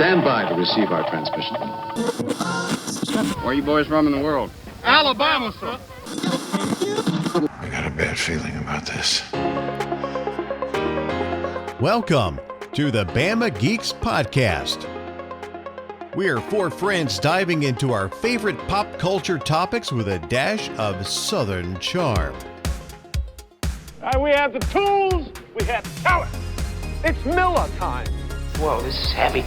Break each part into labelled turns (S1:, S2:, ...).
S1: Stand by to receive our transmission.
S2: Where are you boys from in the world?
S3: Alabama, sir.
S4: I got a bad feeling about this.
S5: Welcome to the Bama Geeks podcast. We are four friends diving into our favorite pop culture topics with a dash of Southern charm.
S3: We have the tools, we have the talent. It's Miller time.
S6: Whoa, this is heavy.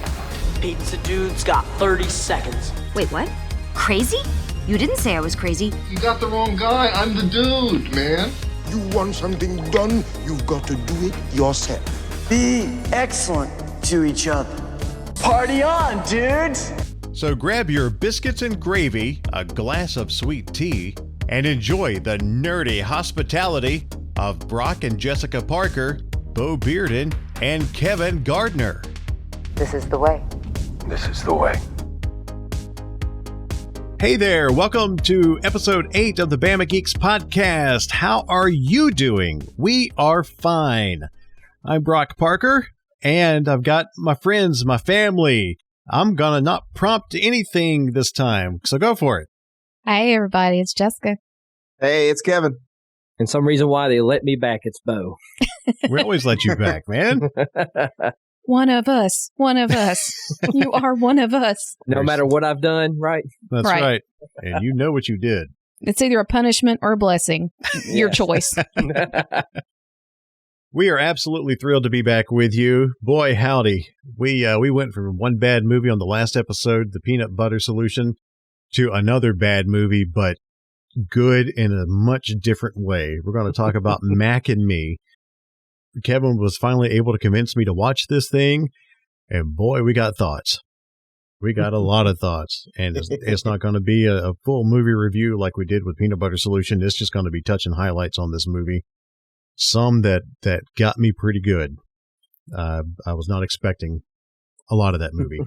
S7: Pizza dude's got 30 seconds.
S8: Wait, what? Crazy? You didn't say I was crazy.
S9: You got the wrong guy. I'm the dude, man.
S10: You want something done, you've got to do it yourself.
S7: Be excellent to each other. Party on, dudes!
S5: So grab your biscuits and gravy, a glass of sweet tea, and enjoy the nerdy hospitality of Brock and Jessica Parker, Bo Bearden, and Kevin Gardner.
S6: This is the way.
S4: This is the way.
S5: Hey there, welcome to episode 8 of the Bama Geeks podcast. How are you doing? We are fine. I'm Brock Parker, and I've got my friends, my family. I'm gonna not prompt anything this time, so go for it.
S11: Hi, everybody. It's Jessica.
S12: Hey, it's Kevin.
S13: And some reason why they let me back, it's Bo.
S5: We always let you back, man.
S11: One of us. One of us. You are one of us.
S13: No matter what I've done, right?
S5: That's right. And you know what you did.
S11: It's either a punishment or a blessing. Your choice.
S5: We are absolutely thrilled to be back with you. Boy, howdy. We went from one bad movie on the last episode, The Peanut Butter Solution, to another bad movie, but good in a much different way. We're going to talk about Mac and Me. Kevin was finally able to convince me to watch this thing, and boy, we got thoughts. We got a lot of thoughts, and it's not going to be a full movie review like we did with Peanut Butter Solution. It's just going to be touching highlights on this movie. Some that got me pretty good. I was not expecting a lot of that movie.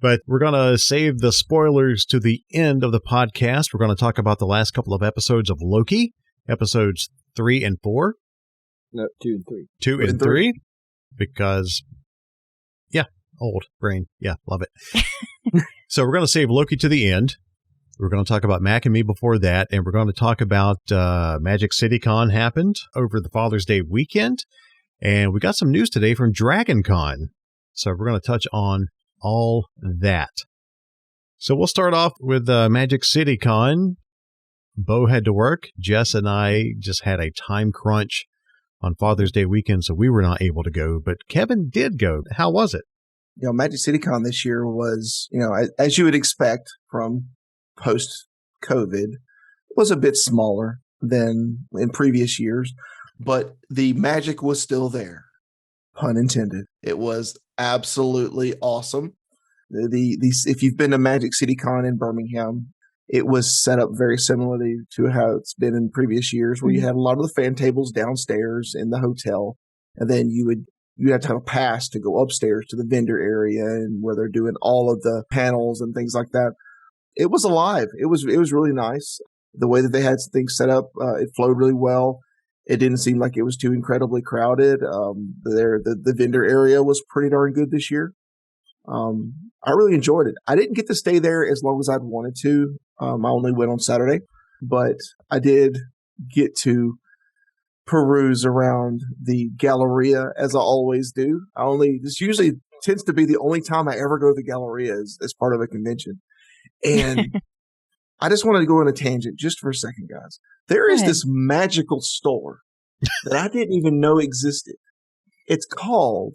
S5: But we're going to save the spoilers to the end of the podcast. We're going to talk about the last couple of episodes of Loki, episodes 3 and 4.
S13: No, 2 and 3.
S5: 2 and 3. Because, yeah, old brain. Yeah, love it. So we're going to save Loki to the end. We're going to talk about Mac and Me before that, and we're going to talk about Magic City Con happened over the Father's Day weekend, and we got some news today from Dragon Con. So we're going to touch on all that. So we'll start off with Magic City Con. Bo had to work. Jess and I just had a time crunch on Father's Day weekend, so we were not able to go, but Kevin did go. How was it?
S12: Magic City Con this year was, as you would expect from post-COVID, was a bit smaller than in previous years, but the magic was still there, pun intended. It was absolutely awesome. If you've been to Magic City Con in Birmingham, it was set up very similarly to how it's been in previous years, where you had a lot of the fan tables downstairs in the hotel, and then you had to have a pass to go upstairs to the vendor area and where they're doing all of the panels and things like that. It was alive. It was really nice. The way that they had things set up, it flowed really well. It didn't seem like it was too incredibly crowded. The vendor area was pretty darn good this year. I really enjoyed it. I didn't get to stay there as long as I'd wanted to. I only went on Saturday, but I did get to peruse around the Galleria as I always do. This usually tends to be the only time I ever go to the Galleria as part of a convention. And I just wanted to go on a tangent just for a second, guys. There is this magical store that I didn't even know existed. It's called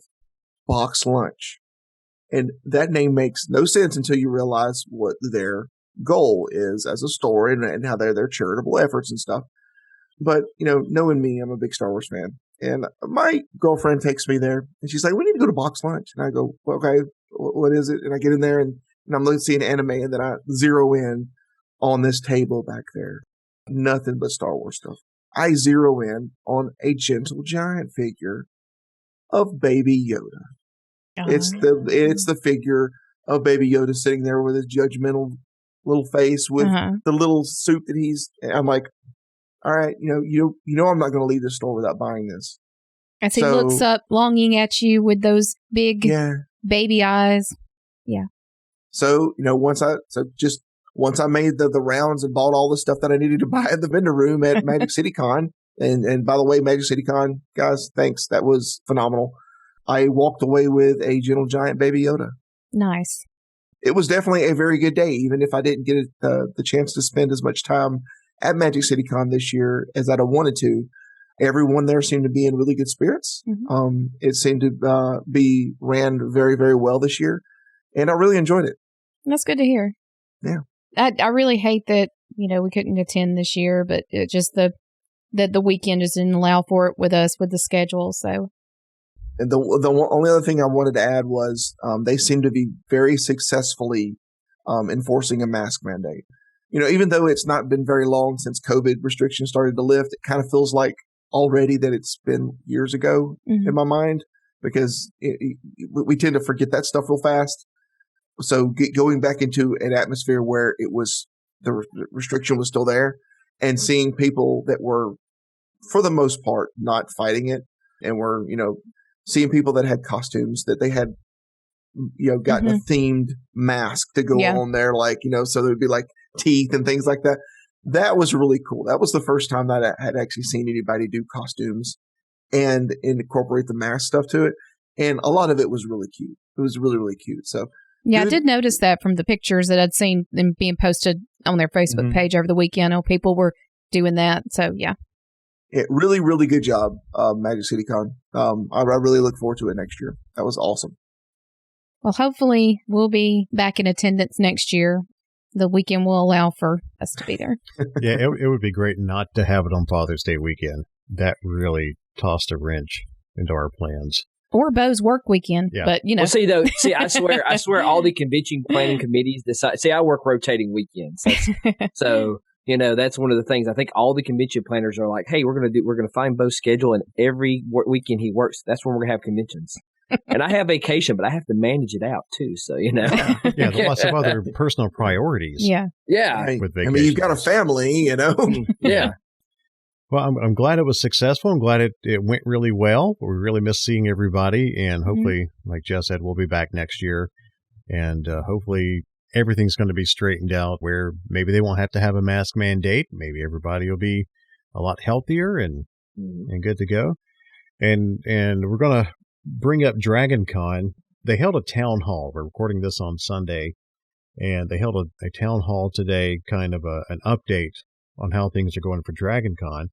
S12: Box Lunch. And that name makes no sense until you realize what their goal is as a store and how their charitable efforts and stuff. But, knowing me, I'm a big Star Wars fan. And my girlfriend takes me there and she's like, we need to go to Box Lunch. And I go, well, okay, what is it? And I get in there and I'm looking to see an anime, and then I zero in on this table back there. Nothing but Star Wars stuff. I zero in on a Gentle Giant figure of Baby Yoda. Oh, it's the figure of Baby Yoda sitting there with his judgmental little face with the little suit that I'm like, all right, I'm not going to leave this store without buying this.
S11: As he looks up, longing at you with those big baby eyes. Yeah.
S12: So, once I made the rounds and bought all the stuff that I needed to buy at the vendor room at Magic City Con, and by the way, Magic City Con, guys, thanks. That was phenomenal. I walked away with a Gentle Giant Baby Yoda.
S11: Nice.
S12: It was definitely a very good day, even if I didn't get the chance to spend as much time at Magic City Con this year as I'd have wanted to. Everyone there seemed to be in really good spirits. Mm-hmm. It seemed to be ran very, very well this year, and I really enjoyed it.
S11: That's good to hear.
S12: Yeah.
S11: I really hate that, we couldn't attend this year, but it just the weekend just didn't allow for it with us with the schedule. So,
S12: and the only other thing I wanted to add was they seem to be very successfully enforcing a mask mandate. Even though it's not been very long since COVID restrictions started to lift, it kind of feels like already that it's been years ago in my mind, because we tend to forget that stuff real fast. So going back into an atmosphere where it was the restriction was still there, and seeing people that were, for the most part, not fighting it, and were seeing people that had costumes that they had gotten a themed mask to go on there, like so there would be like teeth and things like that. That was really cool. That was the first time that I had actually seen anybody do costumes and incorporate the mask stuff to it, and a lot of it was really cute. It was really, really cute. So.
S11: Yeah, I did notice that from the pictures that I'd seen them being posted on their Facebook page over the weekend. People were doing that. So, yeah.
S12: Really, really good job, Magic City Con. I really look forward to it next year. That was awesome.
S11: Well, hopefully we'll be back in attendance next year. The weekend will allow for us to be there.
S5: Yeah, it would be great not to have it on Father's Day weekend. That really tossed a wrench into our plans.
S11: Or Bo's work weekend, but
S13: Well, I swear all the convention planning committees decide. See, I work rotating weekends. So, that's one of the things. I think all the convention planners are like, hey, we're going to find Bo's schedule, and every weekend he works, that's when we're going to have conventions. And I have vacation, but I have to manage it out too. So,
S5: Yeah, there's lots of other personal priorities.
S11: Yeah.
S13: Yeah.
S12: With vacation. You've got a family,
S13: Yeah.
S5: Well, I'm glad it was successful. I'm glad it went really well. We really missed seeing everybody, and hopefully, like Jess said, we'll be back next year, and hopefully everything's going to be straightened out where maybe they won't have to have a mask mandate. Maybe everybody will be a lot healthier and good to go. And we're going to bring up Dragon Con. They held a town hall. We're recording this on Sunday, and they held a town hall today, kind of an update on how things are going for Dragon Con.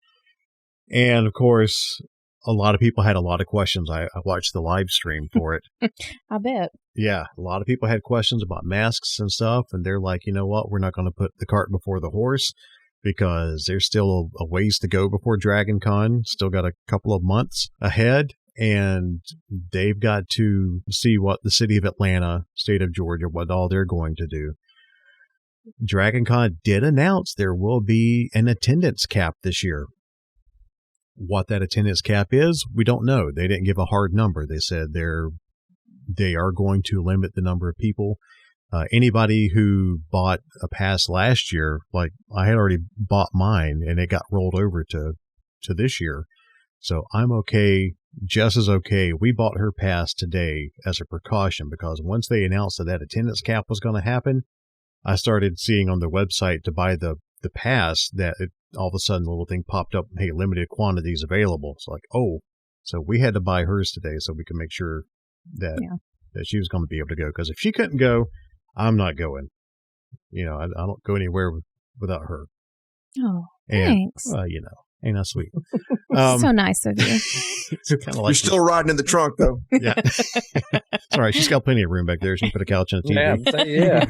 S5: And of course, a lot of people had a lot of questions. I watched the live stream for it.
S11: I bet.
S5: Yeah, a lot of people had questions about masks and stuff, and they're like, you know what, we're not going to put the cart before the horse, because there's still a ways to go before Dragon Con. Still got a couple of months ahead, and they've got to see what the city of Atlanta, state of Georgia, what all they're going to do. Dragon Con did announce there will be an attendance cap this year. What that attendance cap is, we don't know. They didn't give a hard number. They said they are going to limit the number of people. Anybody who bought a pass last year, like I had already bought mine, and it got rolled over to this year. So I'm okay. Jess is okay. We bought her pass today as a precaution, because once they announced that attendance cap was going to happen, I started seeing on the website to buy the pass that all of a sudden the little thing popped up, hey, limited quantities available. It's like, oh, so we had to buy hers today so we can make sure that she was going to be able to go. Because if she couldn't go, I'm not going. I don't go anywhere without her.
S11: Oh, thanks.
S5: Ain't that sweet?
S11: So nice of you.
S12: You're still riding in the trunk, though.
S5: Yeah. It's all right. She's got plenty of room back there. She can put a couch and a TV.
S13: Yeah.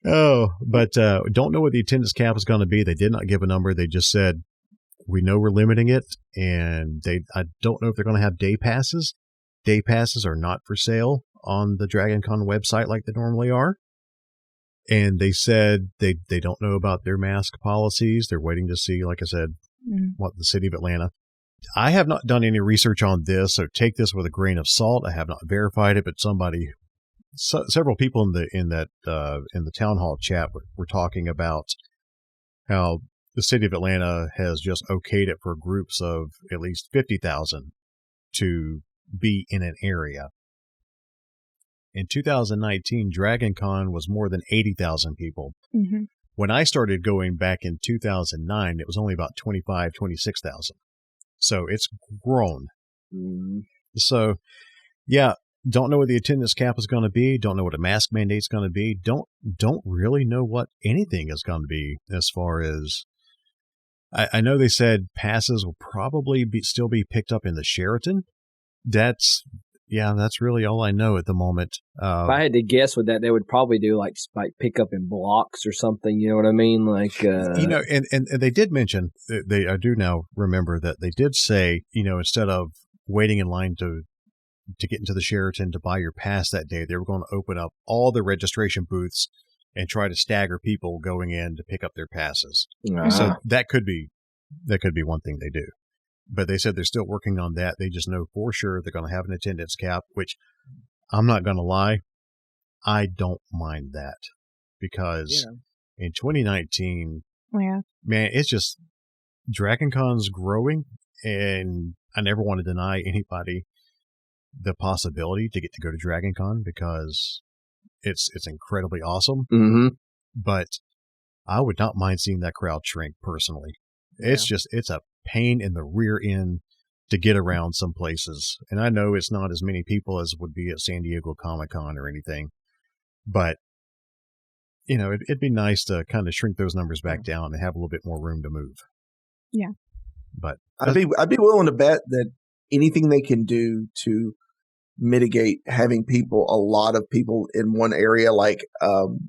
S5: Oh, but don't know what the attendance cap is going to be. They did not give a number. They just said, we know we're limiting it, and I don't know if they're going to have day passes. Day passes are not for sale on the Dragon Con website like they normally are. And they said they don't know about their mask policies. They're waiting to see, like I said, what the city of Atlanta. I have not done any research on this, so take this with a grain of salt. I have not verified it, but several people in the town hall chat were talking about how the city of Atlanta has just okayed it for groups of at least 50,000 to be in an area. In 2019, Dragon Con was more than 80,000 people.
S11: Mm-hmm.
S5: When I started going back in 2009, it was only about 26,000. So it's grown.
S13: Mm.
S5: So, yeah, don't know what the attendance cap is going to be. Don't know what a mask mandate is going to be. Don't really know what anything is going to be as far as. I know they said passes will probably still be picked up in the Sheraton. That's really all I know at the moment.
S13: If I had to guess with that, they would probably do like pick up in blocks or something. You know what I mean? Like,
S5: and they did mention, I do now remember that they did say, instead of waiting in line to get into the Sheraton to buy your pass that day, they were going to open up all the registration booths and try to stagger people going in to pick up their passes. So that could be one thing they do. But they said they're still working on that. They just know for sure they're going to have an attendance cap, which I'm not going to lie, I don't mind that. Because in 2019, man, it's just Dragon Con's growing, and I never want to deny anybody the possibility to get to go to Dragon Con because it's incredibly awesome.
S13: Mm-hmm.
S5: But I would not mind seeing that crowd shrink personally. It's a pain in the rear end to get around some places. And I know it's not as many people as would be at San Diego Comic-Con or anything, but it'd be nice to kind of shrink those numbers back down and have a little bit more room to move.
S11: Yeah.
S5: But
S12: I'd be willing to bet that anything they can do to mitigate having a lot of people in one area, like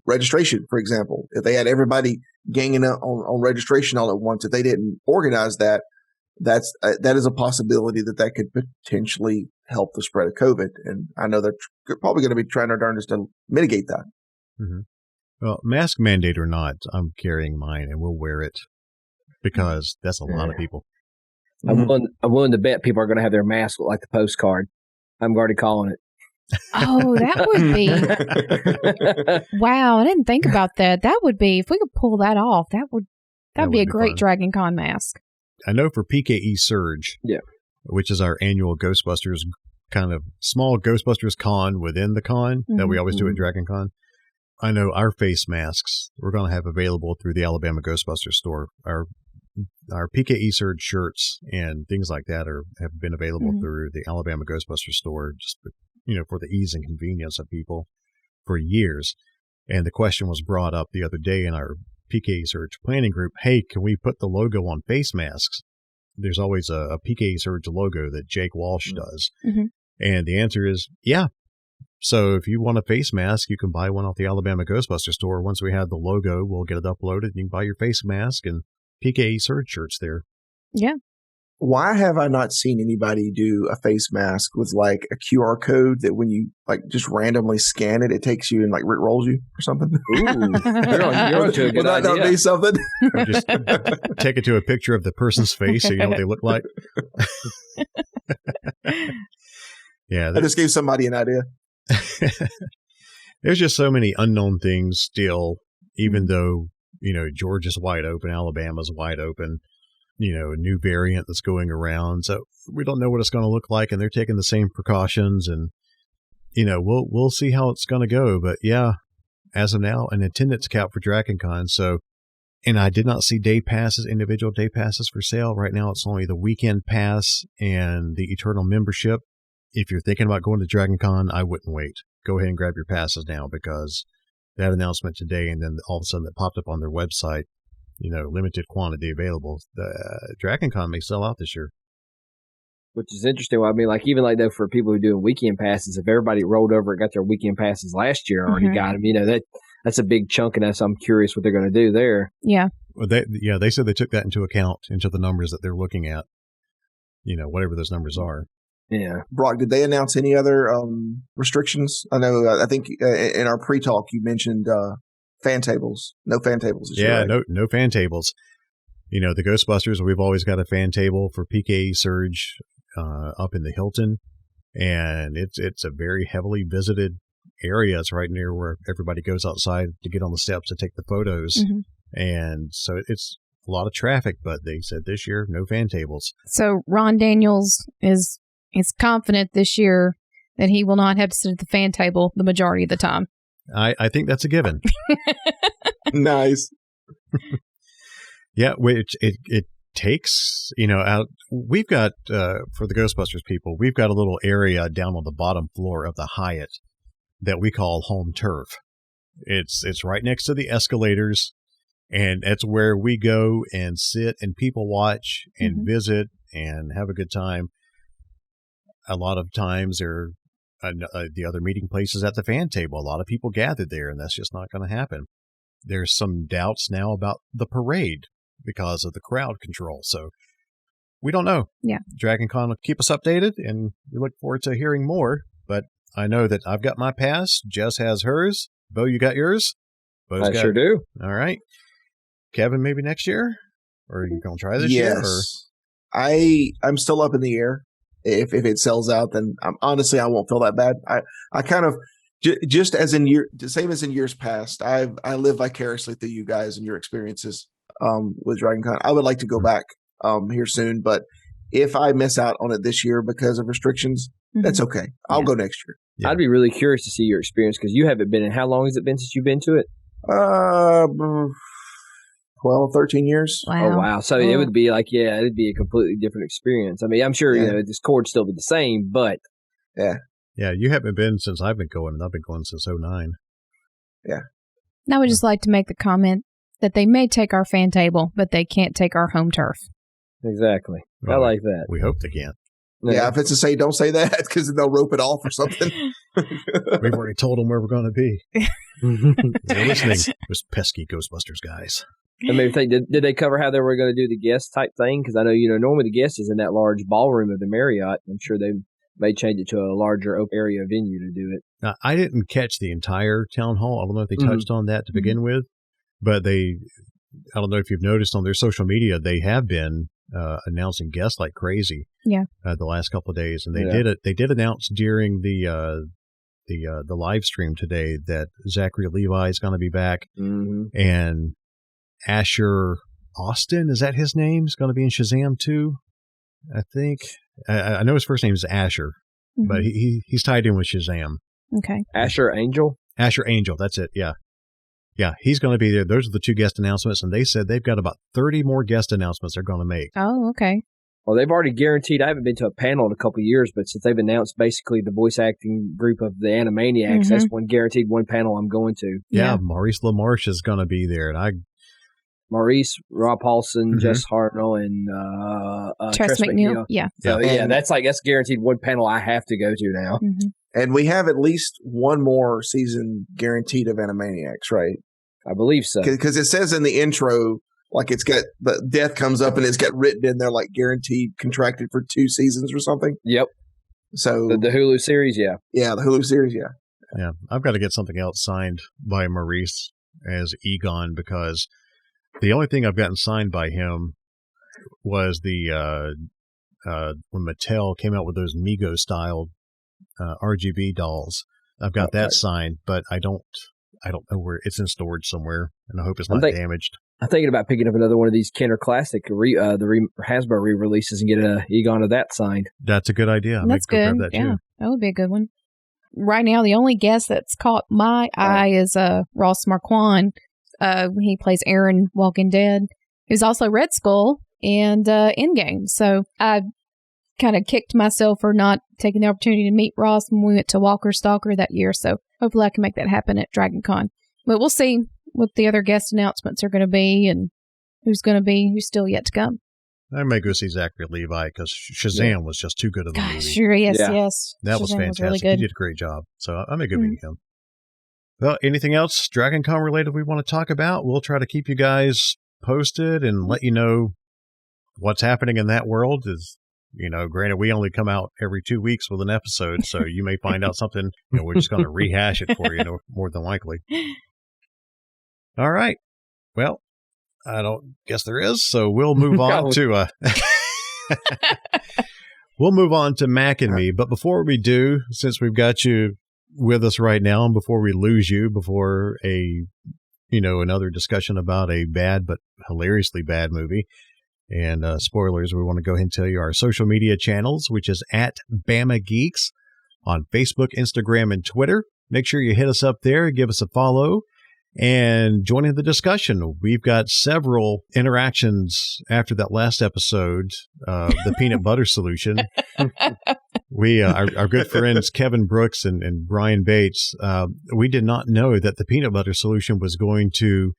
S12: registration, for example, if they had everybody ganging up on registration all at once, if they didn't organize that, that is a possibility that could potentially help the spread of COVID. And I know they're probably going to be trying their darndest to mitigate that.
S5: Mm-hmm. Well, mask mandate or not, I'm carrying mine and we'll wear it because that's a lot of people.
S13: I'm willing to bet people are going to have their mask look like the postcard. I'm already calling it.
S11: Oh, that would be wow! I didn't think about that. That would be, if we could pull that off, that'd be a great fun Dragon Con mask.
S5: I know for PKE Surge, which is our annual Ghostbusters kind of small Ghostbusters con within the con that we always do at Dragon Con. I know our face masks we're going to have available through the Alabama Ghostbusters store. Our PKE Surge shirts and things like that have been available through the Alabama Ghostbusters store, just for the ease and convenience of people for years. And the question was brought up the other day in our PKE Surge planning group, hey, can we put the logo on face masks? There's always a PKE Surge logo that Jake Walsh does. Mm-hmm. And the answer is, yeah. So if you want a face mask, you can buy one off the Alabama Ghostbusters store. Once we have the logo, we'll get it uploaded. You can buy your face mask and PKE Surge shirts there.
S11: Yeah.
S12: Why have I not seen anybody do a face mask with like a QR code that when you like just randomly scan it, it takes you and like rolls you or something? Ooh, you're on to a good idea. Would that be something?
S5: Or just take it to a picture of the person's face so you know what they look like. Yeah,
S12: I just gave somebody an idea.
S5: There's just so many unknown things still, even though, Georgia's wide open, Alabama's wide open, a new variant that's going around. So we don't know what it's going to look like, and they're taking the same precautions, and, we'll see how it's going to go. But yeah, as of now, an attendance cap for Dragon Con. So, and I did not see individual day passes for sale. Right now, it's only the weekend pass and the Eternal membership. If you're thinking about going to Dragon Con, I wouldn't wait. Go ahead and grab your passes now, because that announcement today, and then all of a sudden it popped up on their website, limited quantity available. The Dragon Con may sell out this year.
S13: Which is interesting. Well, I mean, like, even like though for people who are doing weekend passes, if everybody rolled over and got their weekend passes last year already got them, that's a big chunk, and I'm curious what they're going to do there.
S11: Yeah.
S5: Well, they said they took that into account, into the numbers that they're looking at, whatever those numbers are.
S13: Yeah.
S12: Brock, did they announce any other restrictions? I think in our pre-talk you mentioned fan tables. No fan tables this year, right?
S5: no fan tables. The Ghostbusters, we've always got a fan table for PKE Surge up in the Hilton, and it's a very heavily visited area. It's right near where everybody goes outside to get on the steps to take the photos. And so it's a lot of traffic, but they said this year, no fan tables.
S11: So Ron Daniels is is confident this year that he will not have to sit at the fan table the majority of the time.
S5: I think that's a given.
S12: Nice.
S5: Yeah, which it takes, out. We've got, for the Ghostbusters people, we've got a little area down on the bottom floor of the Hyatt that we call home turf. It's right next to the escalators, and that's where we go and sit and people watch and visit and have a good time. A lot of times the other meeting places at the fan table. A lot of people gathered there, and that's just not going to happen. There's some doubts now about the parade because of the crowd control. So we don't know.
S11: Yeah. Dragon
S5: Con will keep us updated, and we look forward to hearing more. But I know that I've got my pass. Jess has hers. Bo, you got yours?
S13: I sure do.
S5: All right. Kevin, maybe next year? Or are you going to try this
S12: year?
S5: Yes.
S12: I'm still up in the air. If it sells out, then honestly, I won't feel that bad. I kind of, just as in same as in years past, I live vicariously through you guys and your experiences with Dragon Con. I would like to go back here soon, but if I miss out on it this year because of restrictions, that's okay. I'll go next year.
S13: Yeah. I'd be really curious to see your experience because you haven't been in. How long has it been since you've been to it?
S12: 12, 13 years.
S11: Wow.
S13: Oh, wow. So it would be it'd be a completely different experience. I mean, I'm sure, this cord still be the same, but.
S12: Yeah.
S5: Yeah, you haven't been since I've been going, and I've been going since 2009.
S12: Yeah.
S11: I would just like to make the comment that they may take our fan table, but they can't take our home turf.
S13: Exactly. I like that.
S5: We hope they can.
S12: Yeah, if it's to say, don't say that, because then they'll rope it off or something.
S5: We've already told them where we're going to be. They're listening. Those pesky Ghostbusters guys.
S13: I mean, did they cover how they were going to do the guest type thing? Because I know, normally the guest is in that large ballroom of the Marriott. I'm sure they may change it to a larger open area venue to do it.
S5: Now, I didn't catch the entire town hall. I don't know if they touched on that to begin with, but I don't know if you've noticed on their social media, they have been announcing guests like crazy.
S11: Yeah.
S5: The last couple of days, and they did announce during the live stream today that Zachary Levi is going to be back, and Asher Austin, is that his name? Is going to be in Shazam 2, I think. I know his first name is Asher, but he's tied in with Shazam.
S11: Okay.
S13: Asher Angel?
S5: Asher Angel, that's it, yeah. Yeah, he's going to be there. Those are the 2 guest announcements, and they said they've got about 30 more guest announcements they're going to make.
S11: Oh, okay.
S13: Well, they've already guaranteed, I haven't been to a panel in a couple of years, but since they've announced basically the voice acting group of the Animaniacs, that's one panel I'm going to.
S5: Yeah, Maurice LaMarche is going to be there, and
S13: Maurice, Rob Paulson, Jess Hartnell, and
S11: Tress McNeil. Yeah.
S13: So, that's guaranteed one panel I have to go to now.
S12: And we have at least one more season guaranteed of Animaniacs, right?
S13: I believe so.
S12: Because it says in the intro, like it's got the death comes up and it's got written in there like guaranteed contracted for 2 seasons or something.
S13: Yep.
S12: So
S13: the Hulu series, yeah.
S12: Yeah, the Hulu series, yeah.
S5: Yeah, I've got to get something else signed by Maurice as Egon, because the only thing I've gotten signed by him was the when Mattel came out with those Mego style RGB dolls. I've got that signed, but I don't know where it's in storage somewhere, and I hope it's not damaged.
S13: I'm thinking about picking up another one of these Kenner Classic, Hasbro re-releases, and get a Egon of that signed.
S5: That's a good idea.
S11: That's good. That too. That would be a good one. Right now, the only guest that's caught my eye is Ross Marquand. He plays Aaron Walking Dead, who's also Red Skull and Endgame. So I kind of kicked myself for not taking the opportunity to meet Ross when we went to Walker Stalker that year. So hopefully I can make that happen at Dragon Con. But we'll see what the other guest announcements are going to be and who's still yet to come.
S5: I may go see Zachary Levi because Shazam was just too good of a movie.
S11: Sure, yes.
S5: That
S11: Shazam
S5: was fantastic.
S11: Really good.
S5: He did a great job. So I may go meet him. Well, anything else Dragon Con related we want to talk about? We'll try to keep you guys posted and let you know what's happening in that world. Granted, we only come out every 2 weeks with an episode, so you may find out something. We're just going to rehash it for you, more than likely. All right. Well, I don't guess there is, so we'll move on to we'll move on to Mac and Me. But before we do, since we've got you with us right now, and before we lose you, before another discussion about a bad but hilariously bad movie, And spoilers, we want to go ahead and tell you our social media channels, which is at Bama Geeks on Facebook, Instagram, and Twitter. Make sure you hit us up there, give us a follow, and join in the discussion. We've got several interactions after that last episode, the peanut butter solution. We, our good friends Kevin Brooks and Brian Bates, we did not know that the peanut butter solution was going to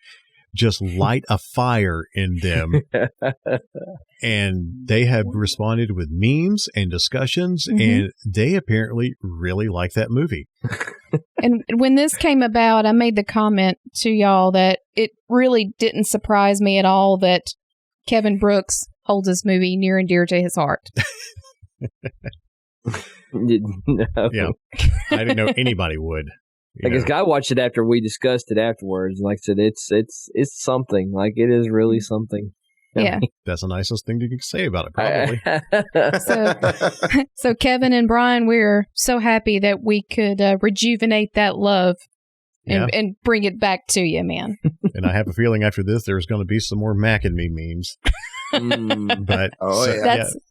S5: just light a fire in them. And they have responded with memes and discussions, and they apparently really like that movie.
S11: And when this came about, I made the comment to y'all that it really didn't surprise me at all that Kevin Brooks holds this movie near and dear to his heart.
S13: No.
S5: Yeah. I didn't know anybody would.
S13: Like, this guy watched it after we discussed it afterwards. Like I said, it's something. Like, it is really something.
S11: Yeah.
S5: That's the nicest thing you can say about it, probably.
S11: So Kevin and Brian, we're so happy that we could rejuvenate that love and bring it back to you, man. And
S5: I have a feeling after this, there's going to be some more Mac and Me memes. But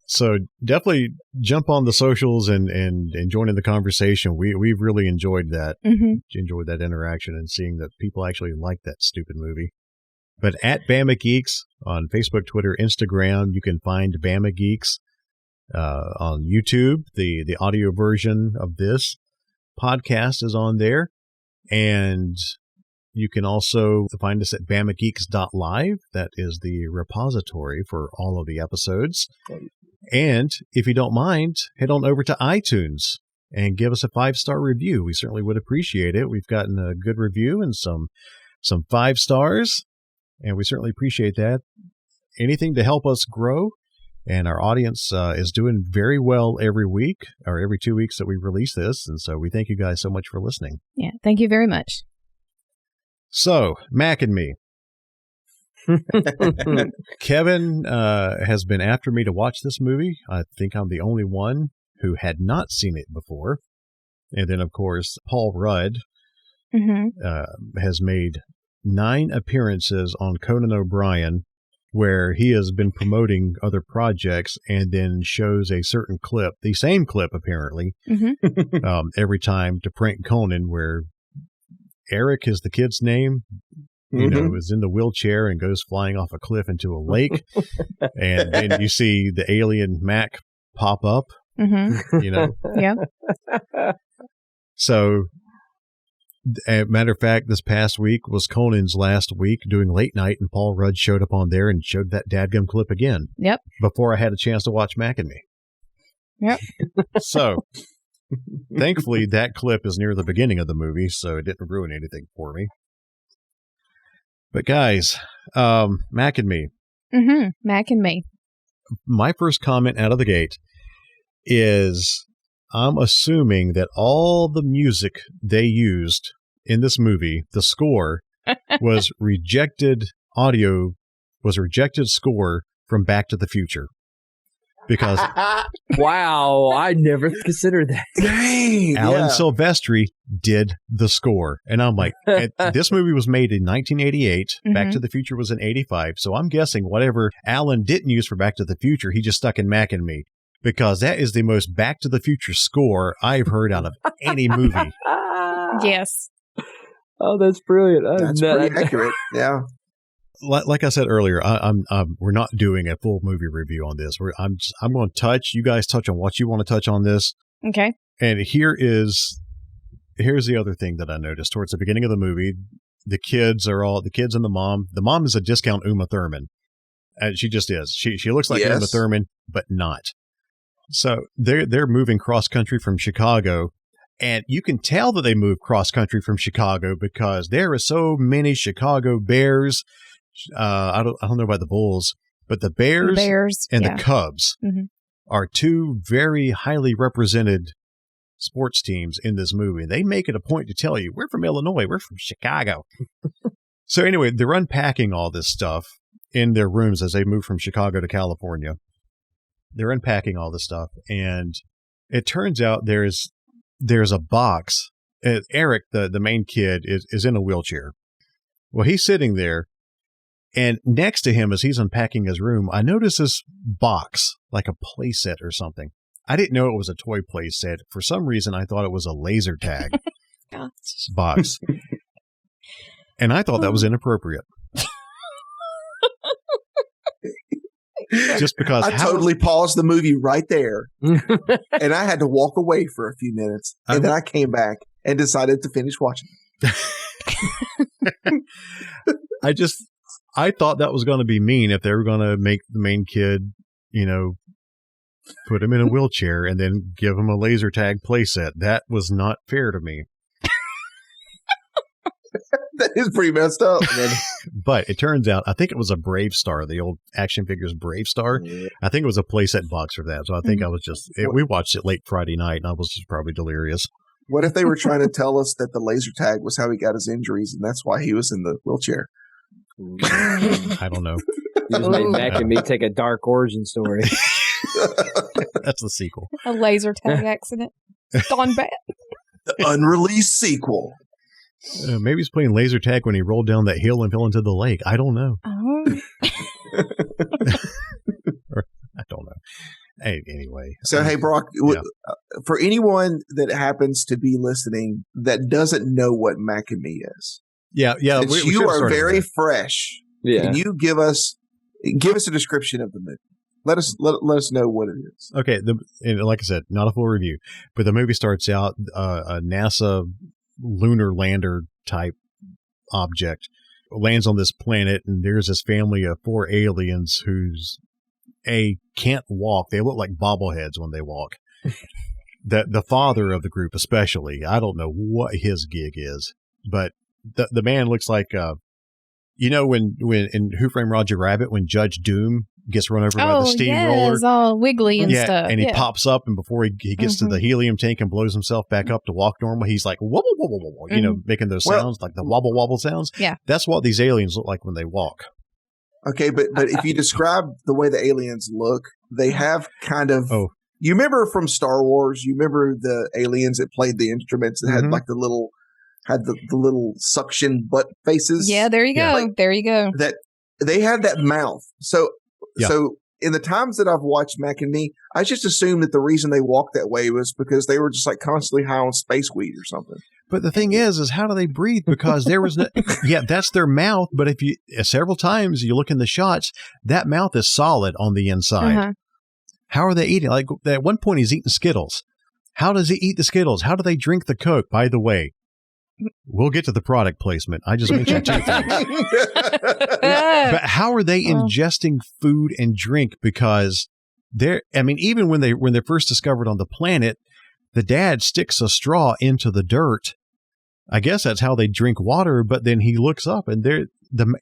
S5: so definitely jump on the socials and join in the conversation. We've really enjoyed that. Enjoyed that interaction and seeing that people actually like that stupid movie. But at Bama Geeks on Facebook, Twitter, Instagram, you can find Bama Geeks on YouTube. The audio version of this podcast is on there. And you can also find us at bamageeks.live. That is the repository for all of the episodes. And if you don't mind, head on over to iTunes and give us a 5-star review. We certainly would appreciate it. We've gotten a good review and some 5 stars, and we certainly appreciate that. Anything to help us grow. And our audience is doing very well every week or every 2 weeks that we release this. And so we thank you guys so much for listening.
S11: Yeah, thank you very much.
S5: So, Mac and Me. Kevin has been after me to watch this movie. I think I'm the only one who had not seen it before. And then, of course, Paul Rudd has made 9 appearances on Conan O'Brien, where he has been promoting other projects and then shows a certain clip, the same clip apparently, every time to prank Conan, where Eric is the kid's name, is in the wheelchair and goes flying off a cliff into a lake. And then you see the alien Mac pop up,
S11: Yeah.
S5: So, as a matter of fact, this past week was Conan's last week doing late night, and Paul Rudd showed up on there and showed that dadgum clip again.
S11: Yep.
S5: Before I had a chance to watch Mac and Me.
S11: Yep.
S5: So, thankfully, that clip is near the beginning of the movie, so it didn't ruin anything for me. But guys, Mac and Me.
S11: Mac and Me.
S5: My first comment out of the gate is I'm assuming that all the music they used in this movie, the score, was rejected score from Back to the Future. Because
S13: wow, I never considered that.
S12: Dang,
S5: Alan Silvestri did the score. And I'm like, this movie was made in 1988. Back to the Future was in 85. So I'm guessing whatever Alan didn't use for Back to the Future, he just stuck in Mac and Me. Because that is the most Back to the Future score I've heard out of any movie.
S11: Yes.
S13: Oh, that's brilliant.
S12: That's pretty accurate. Yeah.
S5: Like I said earlier, we're not doing a full movie review on this. I'm going to touch. You guys touch on what you want to touch on this.
S11: Okay.
S5: And here's the other thing that I noticed towards the beginning of the movie. The kids and the mom. The mom is a discount Uma Thurman. And she just is. She looks like Uma Thurman, but not. So they're moving cross country from Chicago, and you can tell that they moved cross country from Chicago because there are so many Chicago Bears. I don't know about the Bulls, but the Bears and the Cubs are 2 very highly represented sports teams in this movie. They make it a point to tell you, we're from Illinois, we're from Chicago. So anyway, they're unpacking all this stuff in their rooms as they move from Chicago to California. They're unpacking all this stuff, and it turns out there's a box. Eric, the main kid, is in a wheelchair. Well, he's sitting there, And next to him, as he's unpacking his room, I notice this box, like a play set or something. I didn't know it was a toy play set. For some reason, I thought it was a laser tag box. And I thought that was inappropriate. Just because
S12: I totally paused the movie right there, and I had to walk away for a few minutes, and then I came back and decided to finish watching.
S5: I thought that was going to be mean if they were going to make the main kid, put him in a wheelchair and then give him a laser tag playset. That was not fair to me.
S12: That is pretty messed up.
S5: But it turns out, I think it was a Brave Star, the old action figures Brave Star. Yeah. I think it was a playset box for that. So I think I was we watched it late Friday night and I was just probably delirious.
S12: What if they were trying to tell us that the laser tag was how he got his injuries and that's why he was in the wheelchair?
S5: I don't know.
S13: You just made Mac and me take a dark origin story.
S5: That's the sequel.
S11: A laser tag accident. Gone bad.
S12: The unreleased sequel.
S5: Maybe he's playing laser tag when he rolled down that hill and fell into the lake. I don't know. I don't know. Hey, anyway.
S12: So, hey, Brock, for anyone that happens to be listening that doesn't know what Mac and Me is.
S5: Yeah.
S12: Since you are very fresh.
S13: Yeah.
S12: Can you give us a description of the movie? Let us know what it is.
S5: Okay. And like I said, not a full review, but the movie starts out a NASA lunar lander type object lands on this planet, and there's this family of 4 aliens who's can't walk. They look like bobbleheads when they walk. The father of the group especially, I don't know what his gig is, but the man looks like when in Who Framed Roger Rabbit, when Judge Doom gets run over by the steamroller,
S11: it's all wiggly and stuff.
S5: And he pops up, and before he gets to the helium tank and blows himself back up to walk normal, he's like wobble wobble wobble, making those sounds like the wobble wobble sounds.
S11: Yeah,
S5: that's what these aliens look like when they walk.
S12: Okay, but if you describe the way the aliens look, they have kind of. Oh. You remember from Star Wars? You remember the aliens that played the instruments that had like the little suction butt faces?
S11: Yeah, there you go. There you go.
S12: That they had that mouth. So in the times that I've watched Mac and Me, I just assumed that the reason they walked that way was because they were just like constantly high on space weed or something.
S5: But the thing is how do they breathe? Because there was no, that's their mouth. But if you several times you look in the shots, that mouth is solid on the inside. How are they eating? Like at one point he's eating Skittles. How does he eat the Skittles? How do they drink the Coke? By the way, we'll get to the product placement. I just mentioned 2 things. But how are they ingesting food and drink? Because even when they're first discovered on the planet, the dad sticks a straw into the dirt. I guess that's how they drink water. But then he looks up and the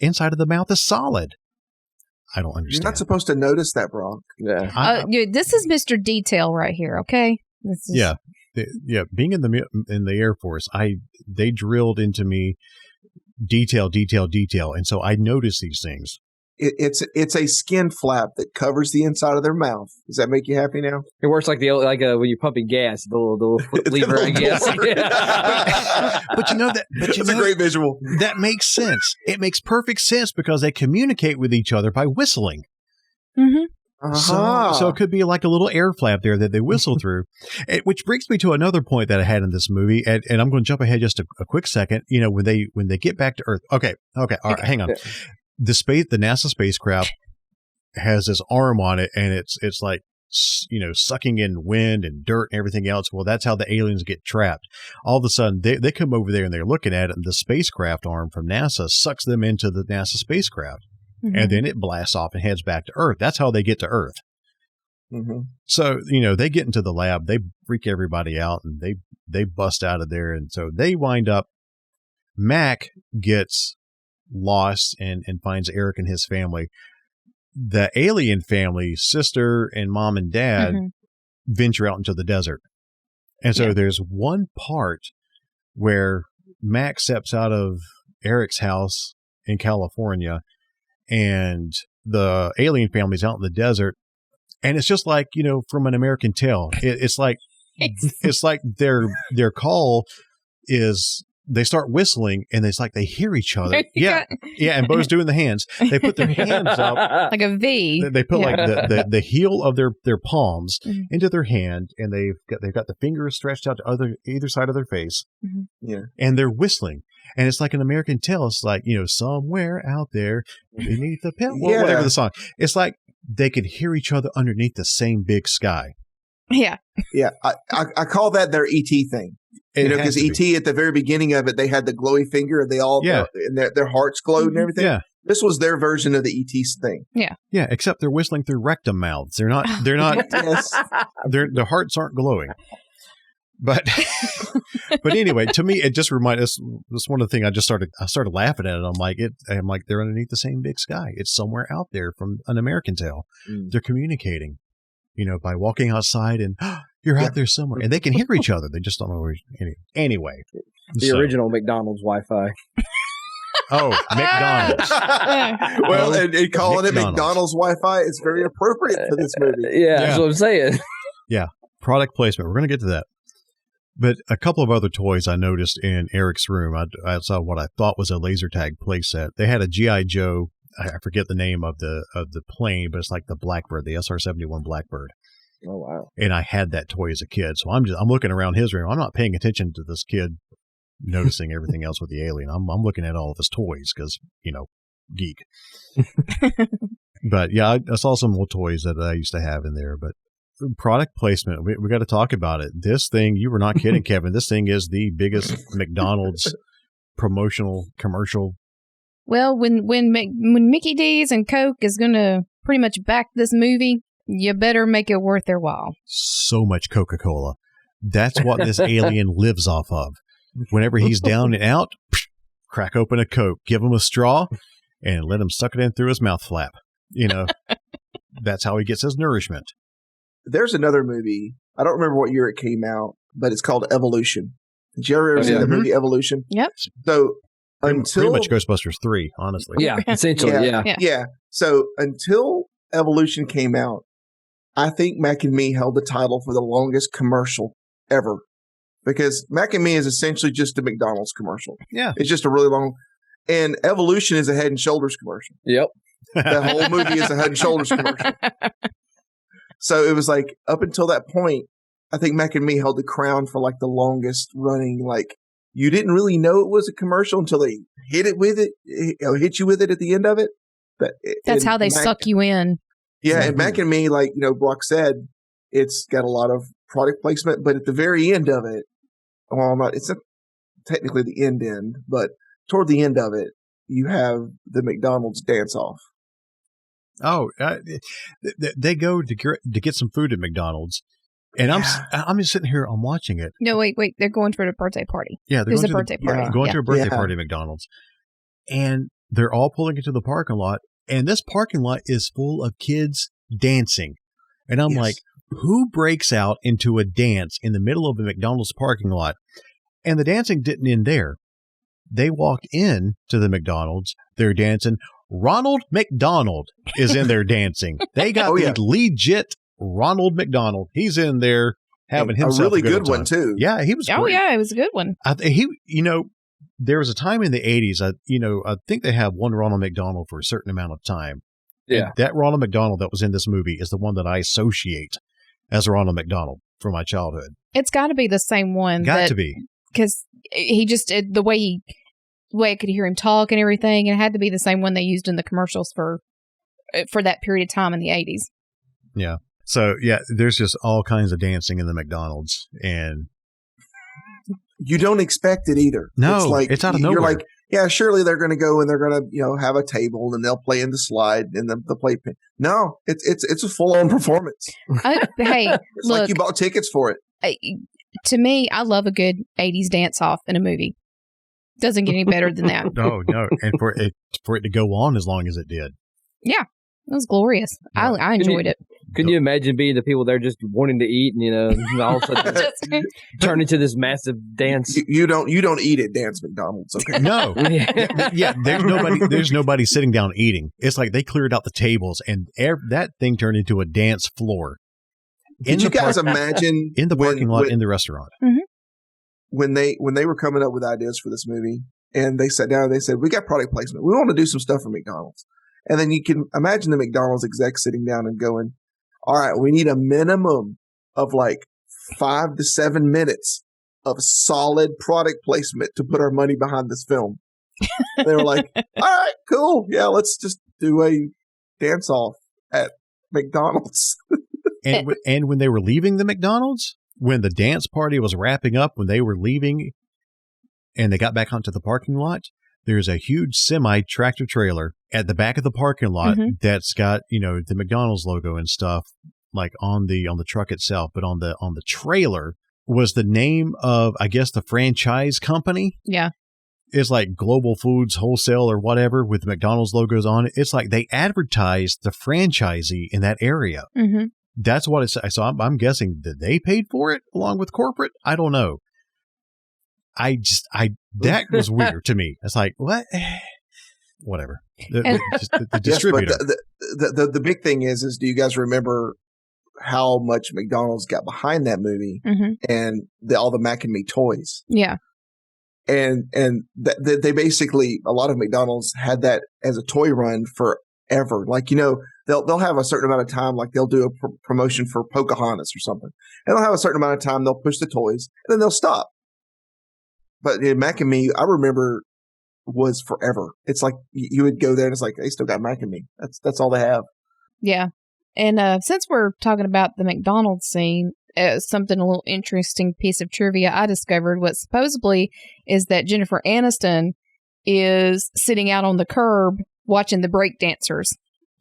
S5: inside of the mouth is solid. I don't understand.
S12: You're not supposed to notice that, Brock.
S13: Yeah.
S11: This is Mr. Detail right here. Okay.
S5: Yeah. Being in the Air Force, they drilled into me detail, and so I notice these things.
S12: It's a skin flap that covers the inside of their mouth. Does that make you happy now?
S13: It works like when you're pumping gas, the little lever, I guess.
S5: But
S12: it's a great visual.
S5: That makes sense. It makes perfect sense because they communicate with each other by whistling.
S11: Mm-hmm.
S5: So it could be like a little air flap there that they whistle through, which brings me to another point that I had in this movie, and I'm going to jump ahead just a quick second. When they get back to Earth, okay, all right, hang on. The NASA spacecraft has this arm on it, and it's like sucking in wind and dirt and everything else. Well, that's how the aliens get trapped. All of a sudden, they come over there and they're looking at it, and the spacecraft arm from NASA sucks them into the NASA spacecraft. Mm-hmm. And then it blasts off and heads back to Earth. That's how they get to Earth. Mm-hmm. So, they get into the lab, they freak everybody out, and they bust out of there. And so they wind up, Mac gets lost and finds Eric and his family. The alien family, sister and mom and dad, venture out into the desert. And so there's one part where Mac steps out of Eric's house in California, and the alien family's out in the desert, and it's just like from An American Tale. It's like their call is they start whistling, and it's like they hear each other. Yeah, and Bo's doing the hands. They put their hands up
S11: like a V.
S5: They put like the heel of their palms into their hand, and they've got the fingers stretched out to either side of their face.
S12: Yeah,
S5: and they're whistling, and it's like an American tale. It's like, somewhere out there beneath the pale, whatever the song. It's like they could hear each other underneath the same big sky.
S11: Yeah.
S12: I call that their ET thing. Because ET at the very beginning of it, they had the glowy finger, and they all and their hearts glowed and everything.
S5: Yeah.
S12: This was their version of the ET thing.
S11: Yeah.
S5: Yeah, except they're whistling through rectum mouths. They're not
S12: Yes.
S5: Their hearts aren't glowing. But anyway, to me, it just reminded us. That's one of the things I started laughing at it. I'm like, they're underneath the same big sky. It's somewhere out there from an American tale. They're communicating, by walking outside, and you're out there somewhere, and they can hear each other. They just don't know where. Anyway,
S13: the original McDonald's Wi-Fi.
S5: Oh, McDonald's.
S12: Well, and calling it McDonald's Wi-Fi is very appropriate for this movie.
S13: Yeah, that's what I'm saying.
S5: Yeah, product placement. We're going to get to that. But a couple of other toys I noticed in Eric's room. I saw what I thought was a laser tag playset. They had a G.I. Joe. I forget the name of the plane, but it's like the Blackbird, the SR-71 Blackbird.
S13: Oh wow! And
S5: I had that toy as a kid, so I'm looking around his room. I'm not paying attention to this kid noticing everything else with the alien. I'm looking at all of his toys because geek. But yeah, I saw some little toys that I used to have in there. But product placement, we got to talk about it. This thing, you were not kidding, Kevin. This thing is the biggest McDonald's promotional commercial.
S11: Well, when Mickey D's and Coke is going to pretty much back this movie, you better make it worth their while.
S5: So much Coca-Cola. That's what this alien lives off of. Whenever he's down and out, crack open a Coke, give him a straw, and let him suck it in through his mouth flap. That's how he gets his nourishment.
S12: There's another movie. I don't remember what year it came out, but it's called Evolution. Did you ever see the movie Evolution?
S11: Yep.
S12: So
S5: pretty much Ghostbusters 3, honestly.
S13: Yeah, essentially,
S12: yeah. So until Evolution came out, I think Mac and Me held the title for the longest commercial ever. Because Mac and Me is essentially just a McDonald's commercial.
S5: Yeah.
S12: It's just a really long. And Evolution is a Head and Shoulders commercial.
S13: Yep.
S12: The whole movie is a Head and Shoulders commercial. So it was like, up until that point, I think Mac and Me held the crown for like the longest running, like, you didn't really know it was a commercial until they hit you with it at the end of it.
S11: That's how they suck you in.
S12: Yeah. And Mac and Me, like, Brock said, it's got a lot of product placement, but at the very end of it, it's not technically the end, but toward the end of it, you have the McDonald's dance off.
S5: Oh, they go to get some food at McDonald's, and I'm just sitting here, I'm watching it.
S11: No, wait, they're going for a birthday party.
S5: Yeah,
S11: there's a birthday party.
S5: Going to a birthday party at McDonald's, and they're all pulling into the parking lot, and this parking lot is full of kids dancing, and I'm like, who breaks out into a dance in the middle of a McDonald's parking lot? And the dancing didn't end there. They walked in to the McDonald's. They're dancing. Ronald McDonald is in there dancing. They got the legit Ronald McDonald. He's in there having himself
S12: a really good
S5: time.
S12: One too.
S5: Yeah, he was.
S11: Oh
S5: great.
S11: yeah, it was a good one.
S5: There was a time in the 80s. I think they had one Ronald McDonald for a certain amount of time.
S13: Yeah,
S5: and that Ronald McDonald that was in this movie is the one that I associate as Ronald McDonald from my childhood.
S11: It's got to be the same one.
S5: Got to be,
S11: because he just the way I could hear him talk and everything, and it had to be the same one they used in the commercials for that period of time in the 80s.
S5: Yeah. So yeah, there's just all kinds of dancing in the McDonald's, and
S12: you don't expect it either.
S5: No, it's out of nowhere.
S12: You're like, yeah, surely they're going to go and they're going to have a table and they'll play in the slide and the playpen. No, it's a full on performance.
S11: Hey,
S12: it's
S11: look,
S12: like you bought tickets for it.
S11: To me, I love a good 80s dance off in a movie. Doesn't get any better than that.
S5: No, and for it to go on as long as it did.
S11: Yeah, it was glorious. Yeah. I enjoyed it.
S13: Can you imagine being the people there just wanting to eat and all of a sudden turn into this massive dance?
S12: You don't eat at Dance McDonald's, okay?
S5: No, yeah. There's nobody sitting down eating. It's like they cleared out the tables and that thing turned into a dance floor.
S12: Did you guys imagine
S5: in the parking lot in the restaurant?
S11: Mm-hmm.
S12: when they were coming up with ideas for this movie, and they sat down and they said, we got product placement. We want to do some stuff for McDonald's. And then you can imagine the McDonald's exec sitting down and going, all right, we need a minimum of like 5 to 7 minutes of solid product placement to put our money behind this film. And they were like, all right, cool. Yeah, let's just do a dance off at McDonald's.
S5: and when they were leaving the McDonald's, when the dance party was wrapping up, when they were leaving and they got back onto the parking lot, there's a huge semi tractor trailer at the back of the parking lot that's got, the McDonald's logo and stuff like on the truck itself, but on the trailer was the name of, I guess, the franchise company.
S11: Yeah.
S5: It's like Global Foods Wholesale or whatever with McDonald's logos on it. It's like they advertised the franchisee in that area.
S11: Mm-hmm.
S5: That's what it's. So I'm guessing that they paid for it along with corporate. I don't know. That was weird to me. It's like, what? Whatever. The distributor.
S12: Yes, but the big thing is do you guys remember how much McDonald's got behind that movie and all the Mac and Me toys?
S11: Yeah.
S12: And they basically, a lot of McDonald's had that as a toy run forever. Like, they'll have a certain amount of time, like they'll do a promotion for Pocahontas or something. And they'll have a certain amount of time, they'll push the toys, and then they'll stop. But Mac and Me, I remember, was forever. It's like you would go there and it's like, they still got Mac and Me. That's all they have.
S11: Yeah. And since we're talking about the McDonald's scene, a little interesting piece of trivia I discovered, what supposedly is that Jennifer Aniston is sitting out on the curb watching the break dancers.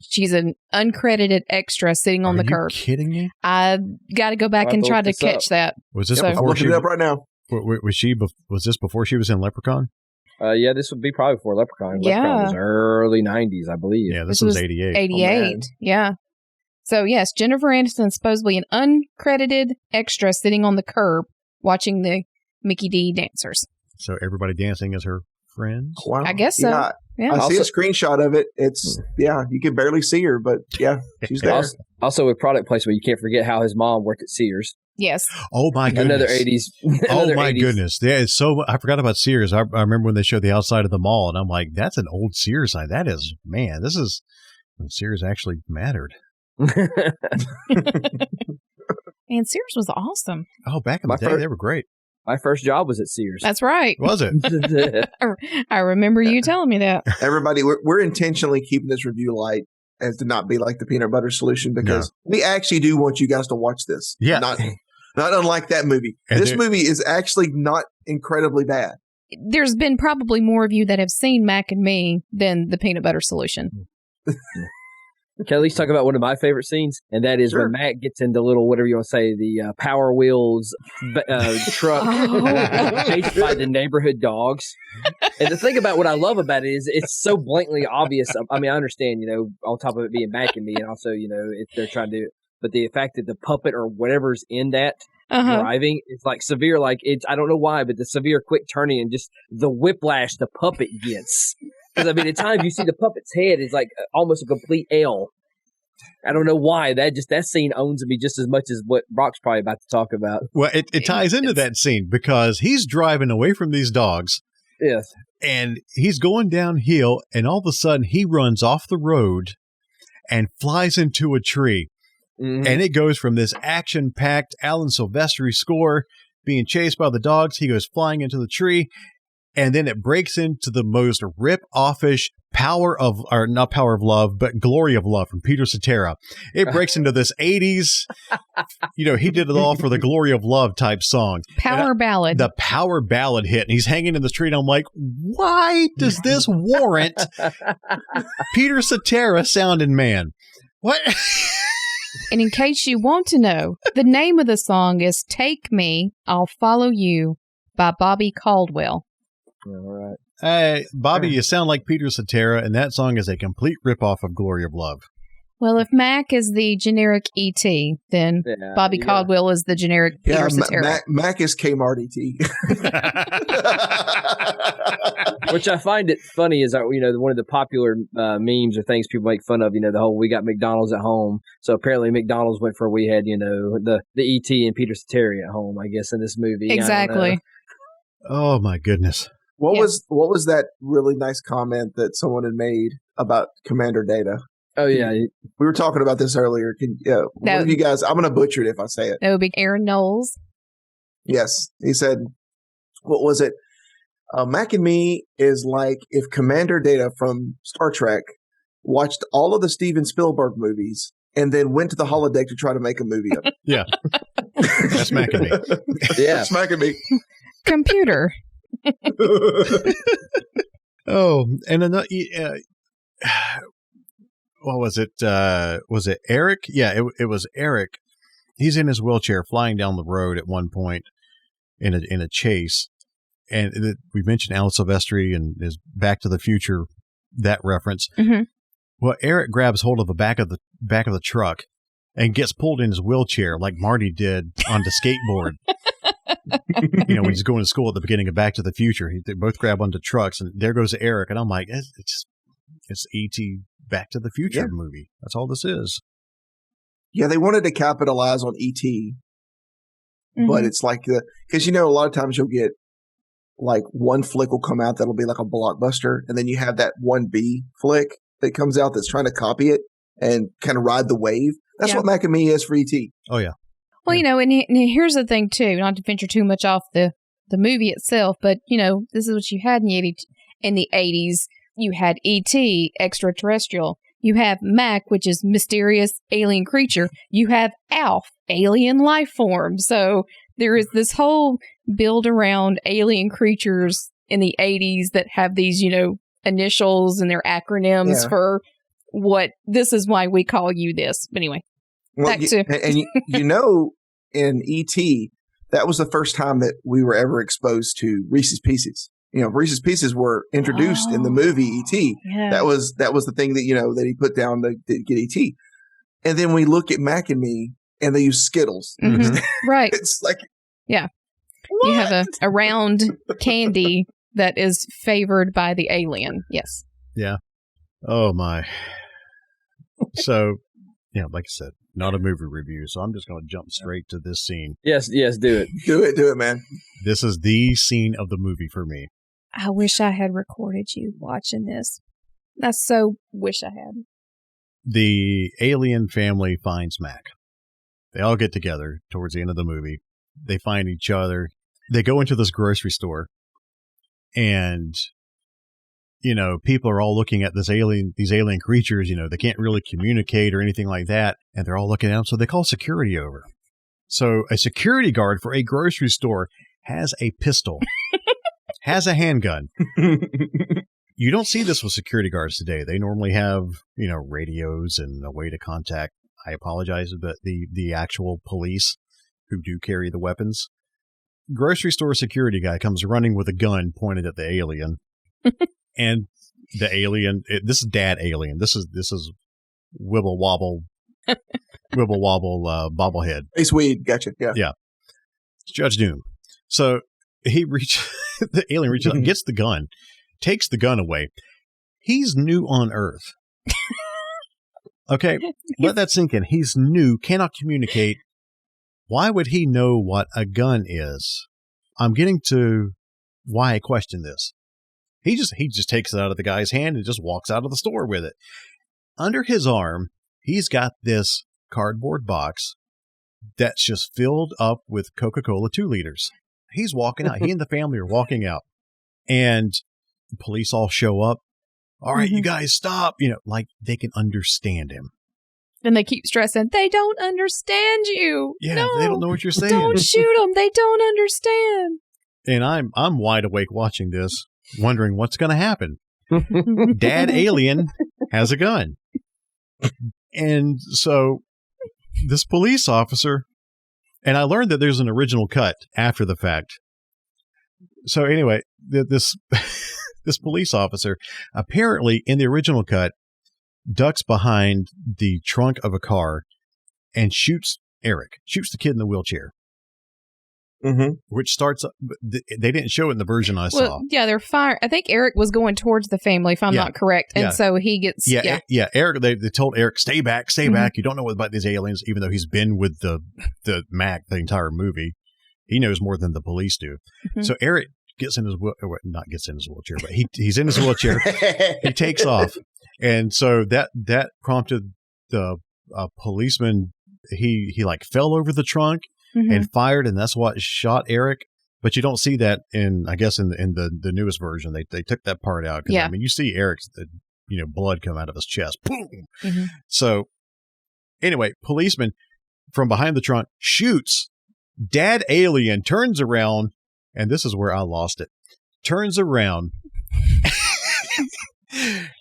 S11: She's an uncredited extra sitting on the curb.
S5: Are you kidding me?
S11: I got to go back and try to catch that.
S5: Was this
S12: I'm
S5: before
S12: looking it up right now.
S5: Was this before she was in Leprechaun?
S13: Yeah, this would be probably before Leprechaun. Leprechaun was early 90s, I believe.
S5: Yeah, this was 88.
S11: 88, yeah. So, yes, Jennifer Aniston supposedly an uncredited extra sitting on the curb watching the Mickey D dancers.
S5: So everybody dancing as her friends?
S12: Wow.
S11: I guess so.
S12: Yeah. I see a screenshot of it. It's, you can barely see her, but yeah, she's there.
S13: Also with product placement, you can't forget how his mom worked at Sears.
S11: Yes.
S5: Oh my goodness.
S13: Another 80s.
S5: Oh my goodness. Yeah, it's so, I forgot about Sears. I remember when they showed the outside of the mall and I'm like, that's an old Sears sign. That is, man, this is when Sears actually mattered.
S11: And Sears was awesome.
S5: Oh, back in the day, they were great.
S13: My first job was at Sears.
S11: That's right.
S5: Was it?
S11: I remember you telling me that.
S12: Everybody, we're intentionally keeping this review light as to not be like the peanut butter solution because we actually do want you guys to watch this.
S5: Yeah.
S12: Not unlike that movie. And this movie is actually not incredibly bad.
S11: There's been probably more of you that have seen Mac and Me than the peanut butter solution.
S13: Can I at least talk about one of my favorite scenes? And that is when Mac gets into little, whatever you want to say, the Power Wheels truck chased by the neighborhood dogs. And the thing about what I love about it is it's so blatantly obvious. I mean, I understand, on top of it being Mac and Me and also, if they're trying to, but the fact that the puppet or whatever's in that driving, it's like severe, like it's, I don't know why, but the severe quick turning and just the whiplash the puppet gets. Because, I mean, at times you see the puppet's head is like almost a complete L. I don't know why. That scene owns me just as much as what Brock's probably about to talk about.
S5: Well, it ties into that scene because he's driving away from these dogs.
S13: Yes.
S5: And he's going downhill, and all of a sudden he runs off the road and flies into a tree. Mm-hmm. And it goes from this action-packed Alan Silvestri score being chased by the dogs. He goes flying into the tree. And then it breaks into the most rip-offish not Power of Love, but Glory of Love from Peter Cetera. It breaks into this 80s, he did it all for the Glory of Love type song.
S11: Power ballad.
S5: The power ballad hit. And he's hanging in the street. I'm like, why does this warrant Peter Cetera sounding man? What?
S11: And in case you want to know, the name of the song is Take Me, I'll Follow You by Bobby Caldwell.
S13: All right.
S5: Hey, Bobby, you sound like Peter Cetera, and that song is a complete ripoff of Glory of Love.
S11: Well, if Mac is the generic E.T., then Bobby Caldwell is the generic Peter Cetera.
S12: Mac is Kmart E.T.
S13: Which I find it funny is, one of the popular memes or things people make fun of, the whole we got McDonald's at home. So apparently McDonald's went for we had, the E.T. and Peter Cetera at home, I guess, in this movie.
S11: Exactly.
S5: Oh my goodness.
S12: What was that really nice comment that someone had made about Commander Data?
S13: Oh yeah,
S12: we were talking about this earlier. One of you guys, I'm going to butcher it if I say it.
S11: That would be Aaron Knowles.
S12: Yes, he said, "What was it? Mac and Me is like if Commander Data from Star Trek watched all of the Steven Spielberg movies and then went to the holodeck to try to make a movie of it."
S5: Yeah, that's Mac and Me.
S12: Yeah, that's Mac and Me.
S11: Computer.
S5: Oh, and another. What was it? Was it Eric? Yeah, it was Eric. He's in his wheelchair flying down the road at one point in a chase. And we mentioned Alan Silvestri and his Back to the Future, that reference.
S11: Mm-hmm.
S5: Well, Eric grabs hold of the back of the truck and gets pulled in his wheelchair like Marty did on the skateboard. When he's going to school at the beginning of Back to the Future, they both grab onto trucks, and there goes Eric. And I'm like, it's E.T. Back to the Future movie. That's all this is.
S12: Yeah, they wanted to capitalize on E.T., but it's like because a lot of times you'll get like one flick will come out that'll be like a blockbuster, and then you have that 1B flick that comes out that's trying to copy it and kind of ride the wave. That's what Mac and Me is for E.T.
S5: Oh yeah.
S11: Well, and here's the thing too, not to venture too much off the movie itself, but this is what you had in the 80s. You had E.T., extraterrestrial. You have Mac, which is mysterious alien creature. You have Alf, alien life form. So there is this whole build around alien creatures in the 80s that have these, initials and their acronyms for what this is why we call you this. But anyway, back to in E.T., that was the first time that we were ever exposed to Reese's Pieces. Reese's Pieces were introduced in the movie E.T. Yeah.
S12: That was the thing that that he put down to get E.T. And then we look at Mac and Me, and they use Skittles.
S11: Mm-hmm. Right.
S12: It's like,
S11: yeah, what? You have a round candy that is favored by the alien. Yes.
S5: Yeah. Oh my. So, like I said, not a movie review, so I'm just going to jump straight to this scene.
S13: Yes, do it.
S12: Do it, man.
S5: This is the scene of the movie for me.
S11: I wish I had recorded you watching this. I so wish I had.
S5: The alien family finds Mac. They all get together towards the end of the movie. They find each other. They go into this grocery store, and people are all looking at these alien creatures. They can't really communicate or anything like that. And they're all looking at them. So they call security over. So a security guard for a grocery store has a pistol, has a handgun. You don't see this with security guards today. They normally have, radios and a way to contact. I apologize, but the actual police who do carry the weapons. Grocery store security guy comes running with a gun pointed at the alien. And the alien, this is Dad Alien. This is Wibble Wobble bobblehead.
S12: Ace Weed, gotcha. Yeah.
S5: Yeah. It's Judge Doom. So the alien reaches out, gets the gun, takes the gun away. He's new on Earth. Okay, let that sink in. He's new, cannot communicate. Why would he know what a gun is? I'm getting to why I question this. He just takes it out of the guy's hand and just walks out of the store with it. Under his arm, he's got this cardboard box that's just filled up with Coca-Cola 2 liters. He's walking out. He and the family are walking out. And the police all show up. All right, you guys stop. Like they can understand him.
S11: And they keep stressing, they don't understand you.
S5: Yeah,
S11: no,
S5: they don't know what you're saying.
S11: Don't shoot them. They don't understand.
S5: And I'm wide awake watching this, wondering what's going to happen. Dad Alien has a gun. And so this police officer, and I learned that there's an original cut after the fact. So anyway, this police officer apparently in the original cut ducks behind the trunk of a car and shoots the kid in the wheelchair. Which starts up, they didn't show it in the version I saw.
S11: Yeah, they're fire. I think Eric was going towards the family, if I'm not correct. And so he gets,
S5: Eric, they told Eric, stay back. You don't know what about these aliens, even though he's been with the Mac the entire movie. He knows more than the police do. So Eric gets in his wheelchair, but he's in his wheelchair. He takes off, and so that prompted the policeman. He like fell over the trunk and fired, and that's what shot Eric. But you don't see that in the newest version. They took that part out.
S11: Yeah.
S5: I mean, you see Eric's blood come out of his chest. Boom. So anyway, policeman from behind the trunk shoots. Dad alien turns around, and this is where I lost it. Turns around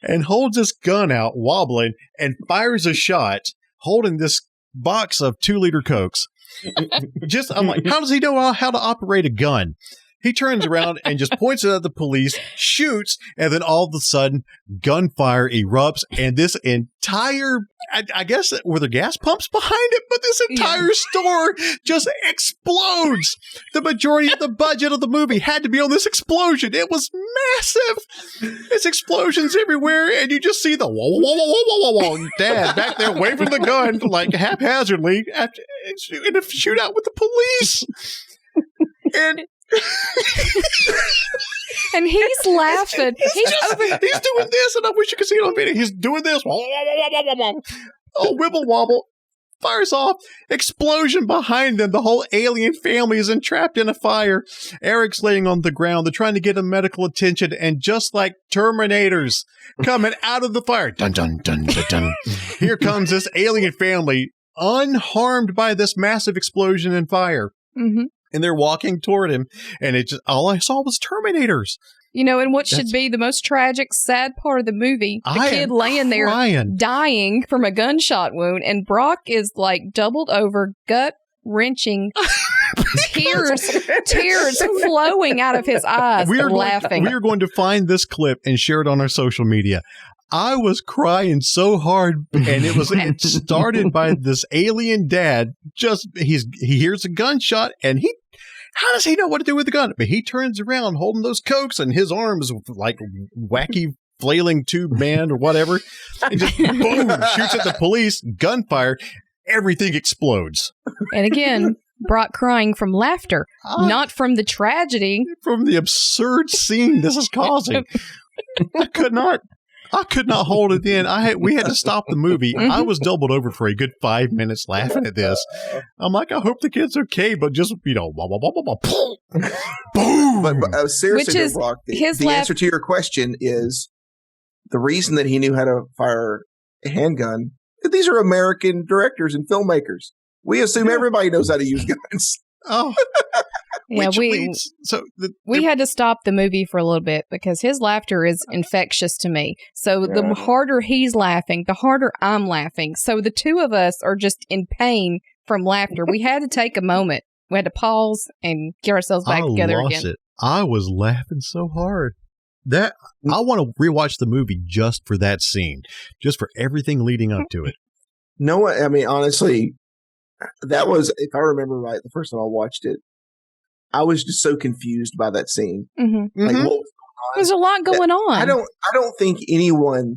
S5: and holds his gun out, wobbling, and fires a shot, holding this box of 2-liter Cokes. I'm like, how does he know how to operate a gun? He turns around and just points it at the police, shoots, and then all of a sudden, gunfire erupts, and this entire, I guess, were there gas pumps behind it? But this entire store just explodes. The majority of the budget of the movie had to be on this explosion. It was massive. It's explosions everywhere, and you just see the whoa, whoa, whoa, whoa, whoa, whoa, Dad back there waving the gun like haphazardly in a shootout with the police. And
S11: and he's laughing. He's
S5: doing this, and I wish you could see it on video. He's doing this. Oh, wibble wobble. Fires off. Explosion behind them. The whole alien family is entrapped in a fire. Eric's laying on the ground. They're trying to get him medical attention, and just like Terminators coming out of the fire, dun dun dun dun dun. Here comes this alien family, unharmed by this massive explosion and fire. And they're walking toward him, and all I saw was Terminators.
S11: And what should be the most tragic, sad part of the movie, the kid laying there dying from a gunshot wound, and Brock is like doubled over, gut-wrenching, tears flowing out of his eyes, laughing.
S5: We are going to find this clip and share it on our social media. I was crying so hard, and it started by this alien dad. He hears a gunshot, and how does he know what to do with the gun? But he turns around holding those Cokes, and his arms like wacky flailing tube man or whatever, and just boom, shoots at the police. Gunfire, everything explodes.
S11: And again, Brock crying from laughter, not from the tragedy,
S5: from the absurd scene this is causing. I could not hold it in. We had to stop the movie. I was doubled over for a good 5 minutes laughing at this. I'm like, I hope the kid's okay, but just, blah, blah, blah, blah, blah, boom.
S12: But seriously, Brock, the answer to your question is the reason that he knew how to fire a handgun. These are American directors and filmmakers. We assume everybody knows how to use guns.
S5: Oh.
S11: Yeah, we had to stop the movie for a little bit because his laughter is infectious to me. So the harder he's laughing, the harder I'm laughing. So the two of us are just in pain from laughter. We had to take a moment. We had to pause and get ourselves back together again.
S5: I was laughing so hard. I want to rewatch the movie just for that scene, just for everything leading up to it.
S12: No, I mean, honestly, that was, if I remember right, the first time I watched it, I was just so confused by that scene. Like, what was going on?
S11: There's a lot going on.
S12: I don't think anyone.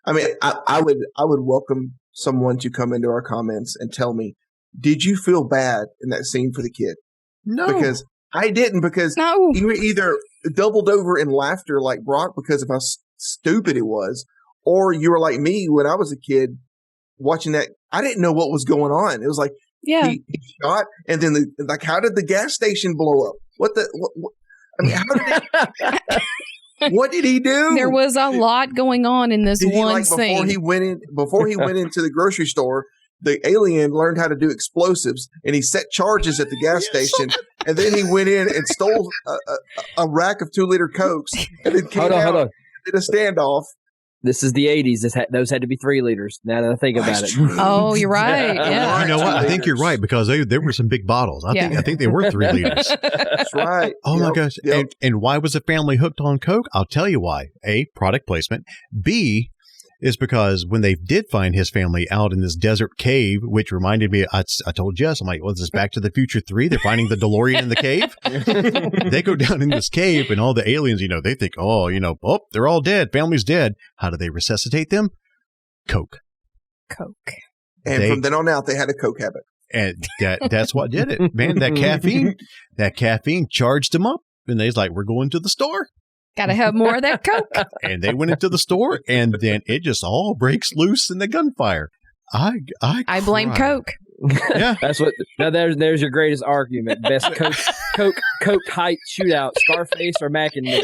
S12: I mean, I would welcome someone to come into our comments and tell me, did you feel bad in that scene for the kid?
S5: No,
S12: because I didn't. Because you were either doubled over in laughter like Brock because of how stupid it was, or you were like me when I was a kid watching that. I didn't know what was going on. It was like.
S11: Yeah,
S12: he shot, and then how did the gas station blow up? What I mean, how did what did he do?
S11: There was a lot going on in this one scene.
S12: Before he went into the grocery store, the alien learned how to do explosives, and he set charges at the gas station, and then he went in and stole a rack of 2-liter Cokes, and then came out and did a standoff.
S13: This is the 80s. Those had to be 3 liters. Now that I think about it.
S11: Oh, you're right. Yeah.
S5: You know what? I think you're right because there were some big bottles. I think they were 3 liters.
S12: That's right.
S5: Oh my gosh. Yep. And why was the family hooked on Coke? I'll tell you why. A, product placement. B, is because when they did find his family out in this desert cave, which reminded me, I told Jess, I'm like, is this Back to the Future 3? They're finding the DeLorean in the cave. They go down in this cave and all the aliens, they think, they're all dead. Family's dead. How do they resuscitate them? Coke.
S12: And from then on out, they had a Coke habit.
S5: And that's what did it, man. That caffeine charged them up. And they's like, we're going to the store.
S11: Gotta have more of that Coke.
S5: And they went into the store, and then it just all breaks loose in the gunfire. I
S11: blame
S5: cried.
S11: Coke.
S5: Yeah,
S13: that's what. Now there's your greatest argument. Best Coke height shootout: Scarface or Mac and me.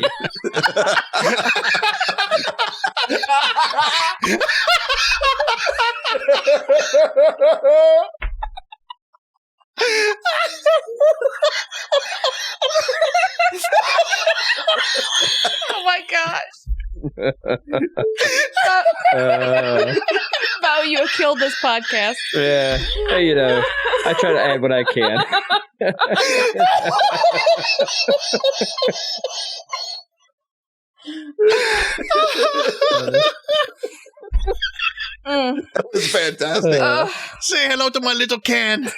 S11: Oh my gosh. Bo, you have killed this podcast.
S13: Yeah, you know, I try to add what I can.
S12: That was fantastic.
S5: Say hello to my little can.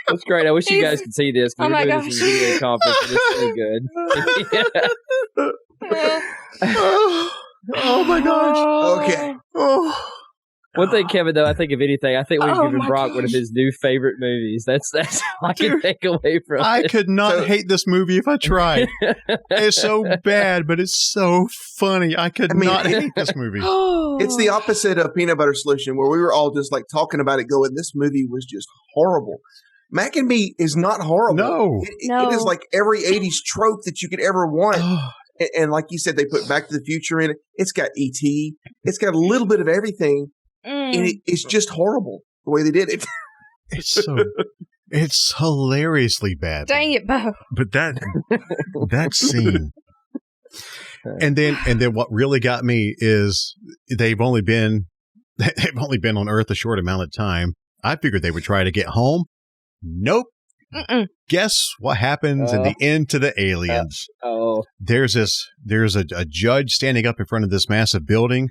S13: That's great. I wish you guys could see this.
S11: Oh my gosh.
S13: This video conference. It's so good.
S5: Oh my gosh.
S12: Okay.
S5: Oh.
S13: One thing, Kevin, though, I think if anything, I think we've given Brock one of his new favorite movies. That's all I can take away from it.
S5: I could not hate this movie if I tried. It's so bad, but it's so funny. I could not hate this movie.
S12: It's the opposite of Peanut Butter Solution, where we were all just like talking about it going, this movie was just horrible. Mac and Me is not horrible.
S5: No.
S12: It is like every 80s trope that you could ever want. And like you said, they put Back to the Future in it. It's got E.T. It's got a little bit of everything. And it's just horrible the way they did it.
S5: It's hilariously bad.
S11: Dang it, Bo.
S5: But that scene. And then what really got me is they've only been on Earth a short amount of time. I figured they would try to get home. Nope. Guess what happens in the end to the aliens? There's a judge standing up in front of this massive building,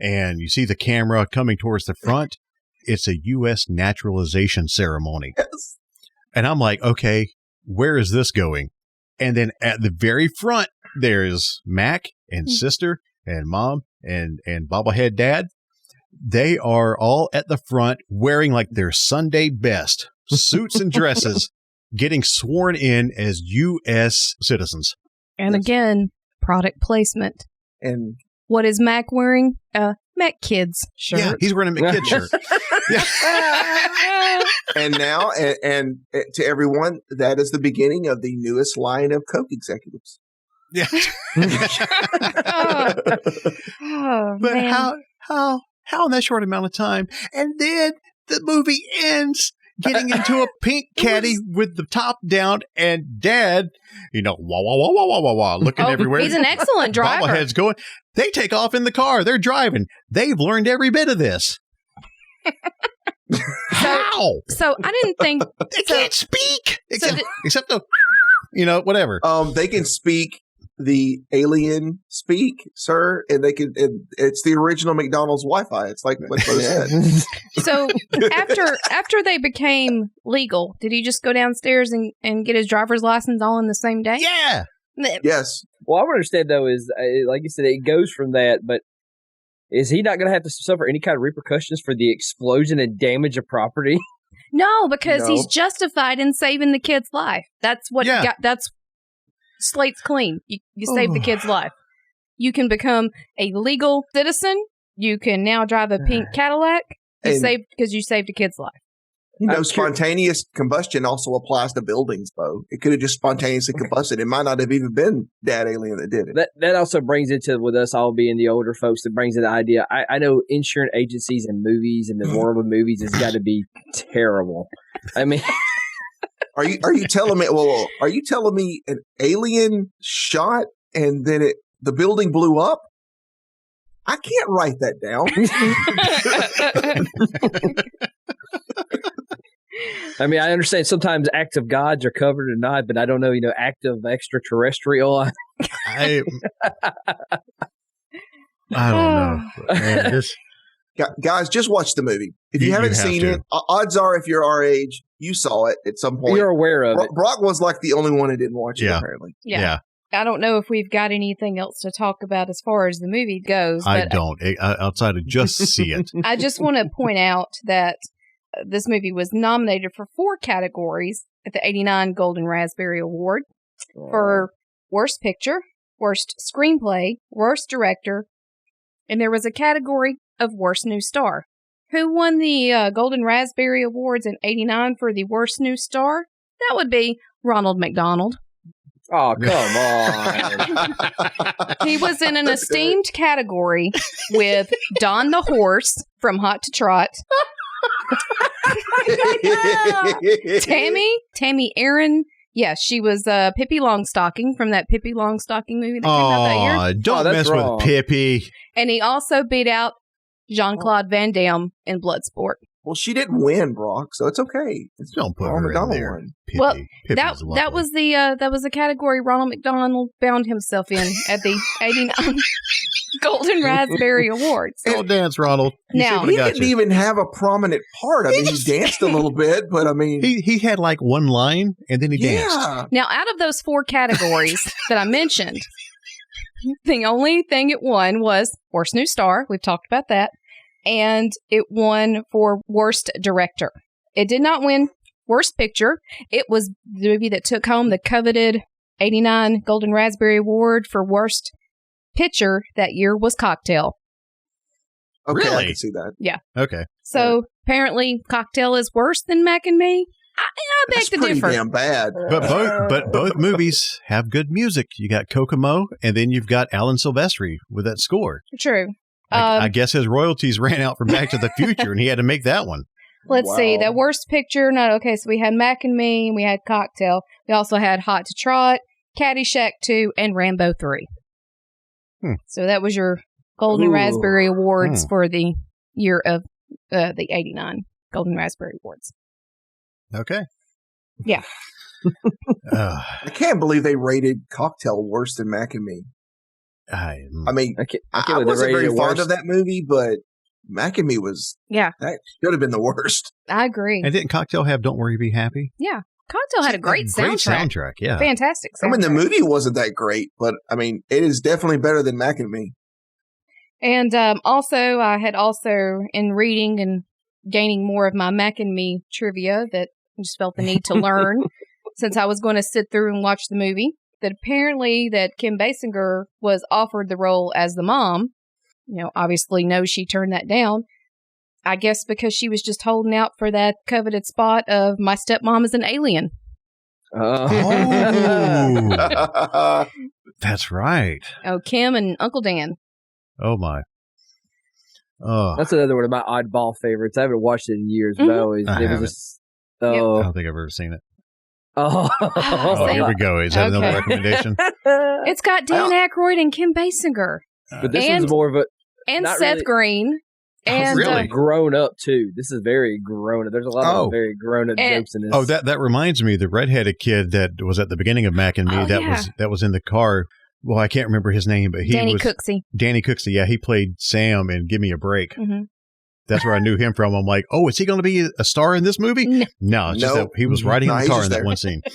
S5: and you see the camera coming towards the front. It's a U.S. naturalization ceremony.
S12: Yes.
S5: And I'm like, okay, where is this going? And then at the very front, there's Mac and sister and mom and bobblehead dad. They are all at the front wearing like their Sunday best, suits and dresses, getting sworn in as U.S. citizens.
S11: And again, product placement.
S12: And
S11: what is Mac wearing? Mac Kids shirt.
S5: Yeah, he's wearing a Mac Kids shirt. Yeah.
S12: And now, and to everyone, that is the beginning of the newest line of Coke executives.
S5: Yeah. But
S11: man.
S5: how in that short amount of time? And then the movie ends getting into a pink caddy with the top down, and Dad, wah, wah, wah, wah, wah, wah, wah, looking everywhere.
S11: He's an excellent driver.
S5: Bobblehead's going. They take off in the car. They're driving. They've learned every bit of this. How?
S11: So I didn't think
S5: they can't speak except the, whatever.
S12: They can speak the alien speak, sir, and they can. It's the original McDonald's Wi-Fi. It's like what Bo said.
S11: So after they became legal, did he just go downstairs and get his driver's license all in the same day?
S5: Yeah.
S12: Yes.
S13: Well, I understand though is like you said, it goes from that, but is he not going to have to suffer any kind of repercussions for the explosion and damage of property?
S11: No, because he's justified in saving the kid's life. That's what that's slate's clean. You save the kid's life. You can become a legal citizen. You can now drive a pink Cadillac. Because you saved a kid's life.
S12: Spontaneous combustion also applies to buildings, Bo. It could have just spontaneously combusted. It might not have even been Dad Alien that did it.
S13: That also brings into, with us all being the older folks, that brings in the idea. I know insurance agencies and movies and the world of movies has got to be terrible. I mean,
S12: are you telling me? Well, are you telling me an alien shot and then the building blew up? I can't write that down.
S13: I mean, I understand sometimes acts of gods are covered or not, but I don't know, act of extraterrestrial.
S5: I don't know. Man,
S12: guys, just watch the movie. If you haven't seen it, odds are if you're our age, you saw it at some point.
S13: You're aware of it.
S12: Brock was like the only one who didn't watch it, apparently.
S11: Yeah. I don't know if we've got anything else to talk about as far as the movie goes.
S5: I don't, outside of just see it.
S11: I just want to point out that this movie was nominated for 4 categories at the '89 Golden Raspberry Award for Worst Picture, Worst Screenplay, Worst Director, and there was a category of Worst New Star. Who won the Golden Raspberry Awards in '89 for the Worst New Star? That would be Ronald McDonald.
S13: Oh, come on.
S11: He was in an esteemed category with Don the Horse from Hot to Trot. Tammy Aaron. Yeah, she was Pippi Longstocking from that Pippi Longstocking movie that came out that year.
S5: Don't mess with Pippi.
S11: And he also beat out Jean-Claude Van Damme in Bloodsport.
S12: Well, she didn't win, Brock, so it's okay.
S5: Don't put her in there.
S11: Pippi. Well, that was the category Ronald McDonald bound himself in at the '89 Golden Raspberry Awards.
S5: Go dance, Ronald.
S12: Now he didn't even have a prominent part. I mean, he danced a little bit, but I mean,
S5: he had like one line and then he danced.
S11: Now, out of those 4 categories that I mentioned, the only thing it won was Worst New Star. We've talked about that. And it won for Worst Director. It did not win Worst Picture. It was the movie that took home the coveted '89 Golden Raspberry Award for Worst Picture that year was Cocktail.
S12: Okay,
S5: really?
S12: I can see that.
S11: Yeah.
S5: Okay.
S11: So apparently Cocktail is worse than Mac and Me. I beg to differ.
S12: That's pretty damn bad.
S5: But both movies have good music. You got Kokomo, and then you've got Alan Silvestri with that score.
S11: True.
S5: I guess his royalties ran out from Back to the Future, and he had to make that one.
S11: Let's see. That Worst Picture. No, okay. So we had Mac and Me, and we had Cocktail. We also had Hot to Trot, Caddyshack 2, and Rambo 3. So that was your Golden Raspberry Awards for the year of the '89 Golden Raspberry Awards.
S5: Okay.
S11: Yeah.
S12: I can't believe they rated Cocktail worse than Mac and Me. I mean, I wasn't very fond of that movie, but Mac and Me was, that should have been the worst.
S11: I agree.
S5: And didn't Cocktail have Don't Worry, Be Happy?
S11: Yeah. Cocktail had a great soundtrack.
S5: Great soundtrack, yeah.
S11: Fantastic soundtrack.
S12: I mean, the movie wasn't that great, but I mean, it is definitely better than Mac and Me.
S11: And also, I had also, in reading and gaining more of my Mac and Me trivia, that I just felt the need to learn since I was going to sit through and watch the movie, that apparently that Kim Basinger was offered the role as the mom. You know, obviously, no, she turned that down. I guess because she was just holding out for that coveted spot of my stepmom is an alien.
S5: Oh, that's right.
S11: Oh, Kim and Uncle Dan.
S5: Oh, my. Oh,
S13: that's another one of my oddball favorites. I haven't watched it in years, but
S5: I don't think I've ever seen it.
S13: Oh,
S5: here we go. Is that another recommendation?
S11: It's got Dan Aykroyd and Kim Basinger.
S13: But this one's more of a...
S11: And Seth Green. And
S5: really?
S13: Grown up, too. This is very grown up. There's a lot of very grown up jokes in this.
S5: Oh, that reminds me, the redheaded kid that was at the beginning of Mac and Me, that was in the car. Well, I can't remember his name, but
S11: Danny Cooksey.
S5: Danny Cooksey, yeah. He played Sam in Give Me a Break. Mm-hmm. That's where I knew him from. I'm like, oh, is he going to be a star in this movie? No, it's just that he was riding in the car in that one scene. I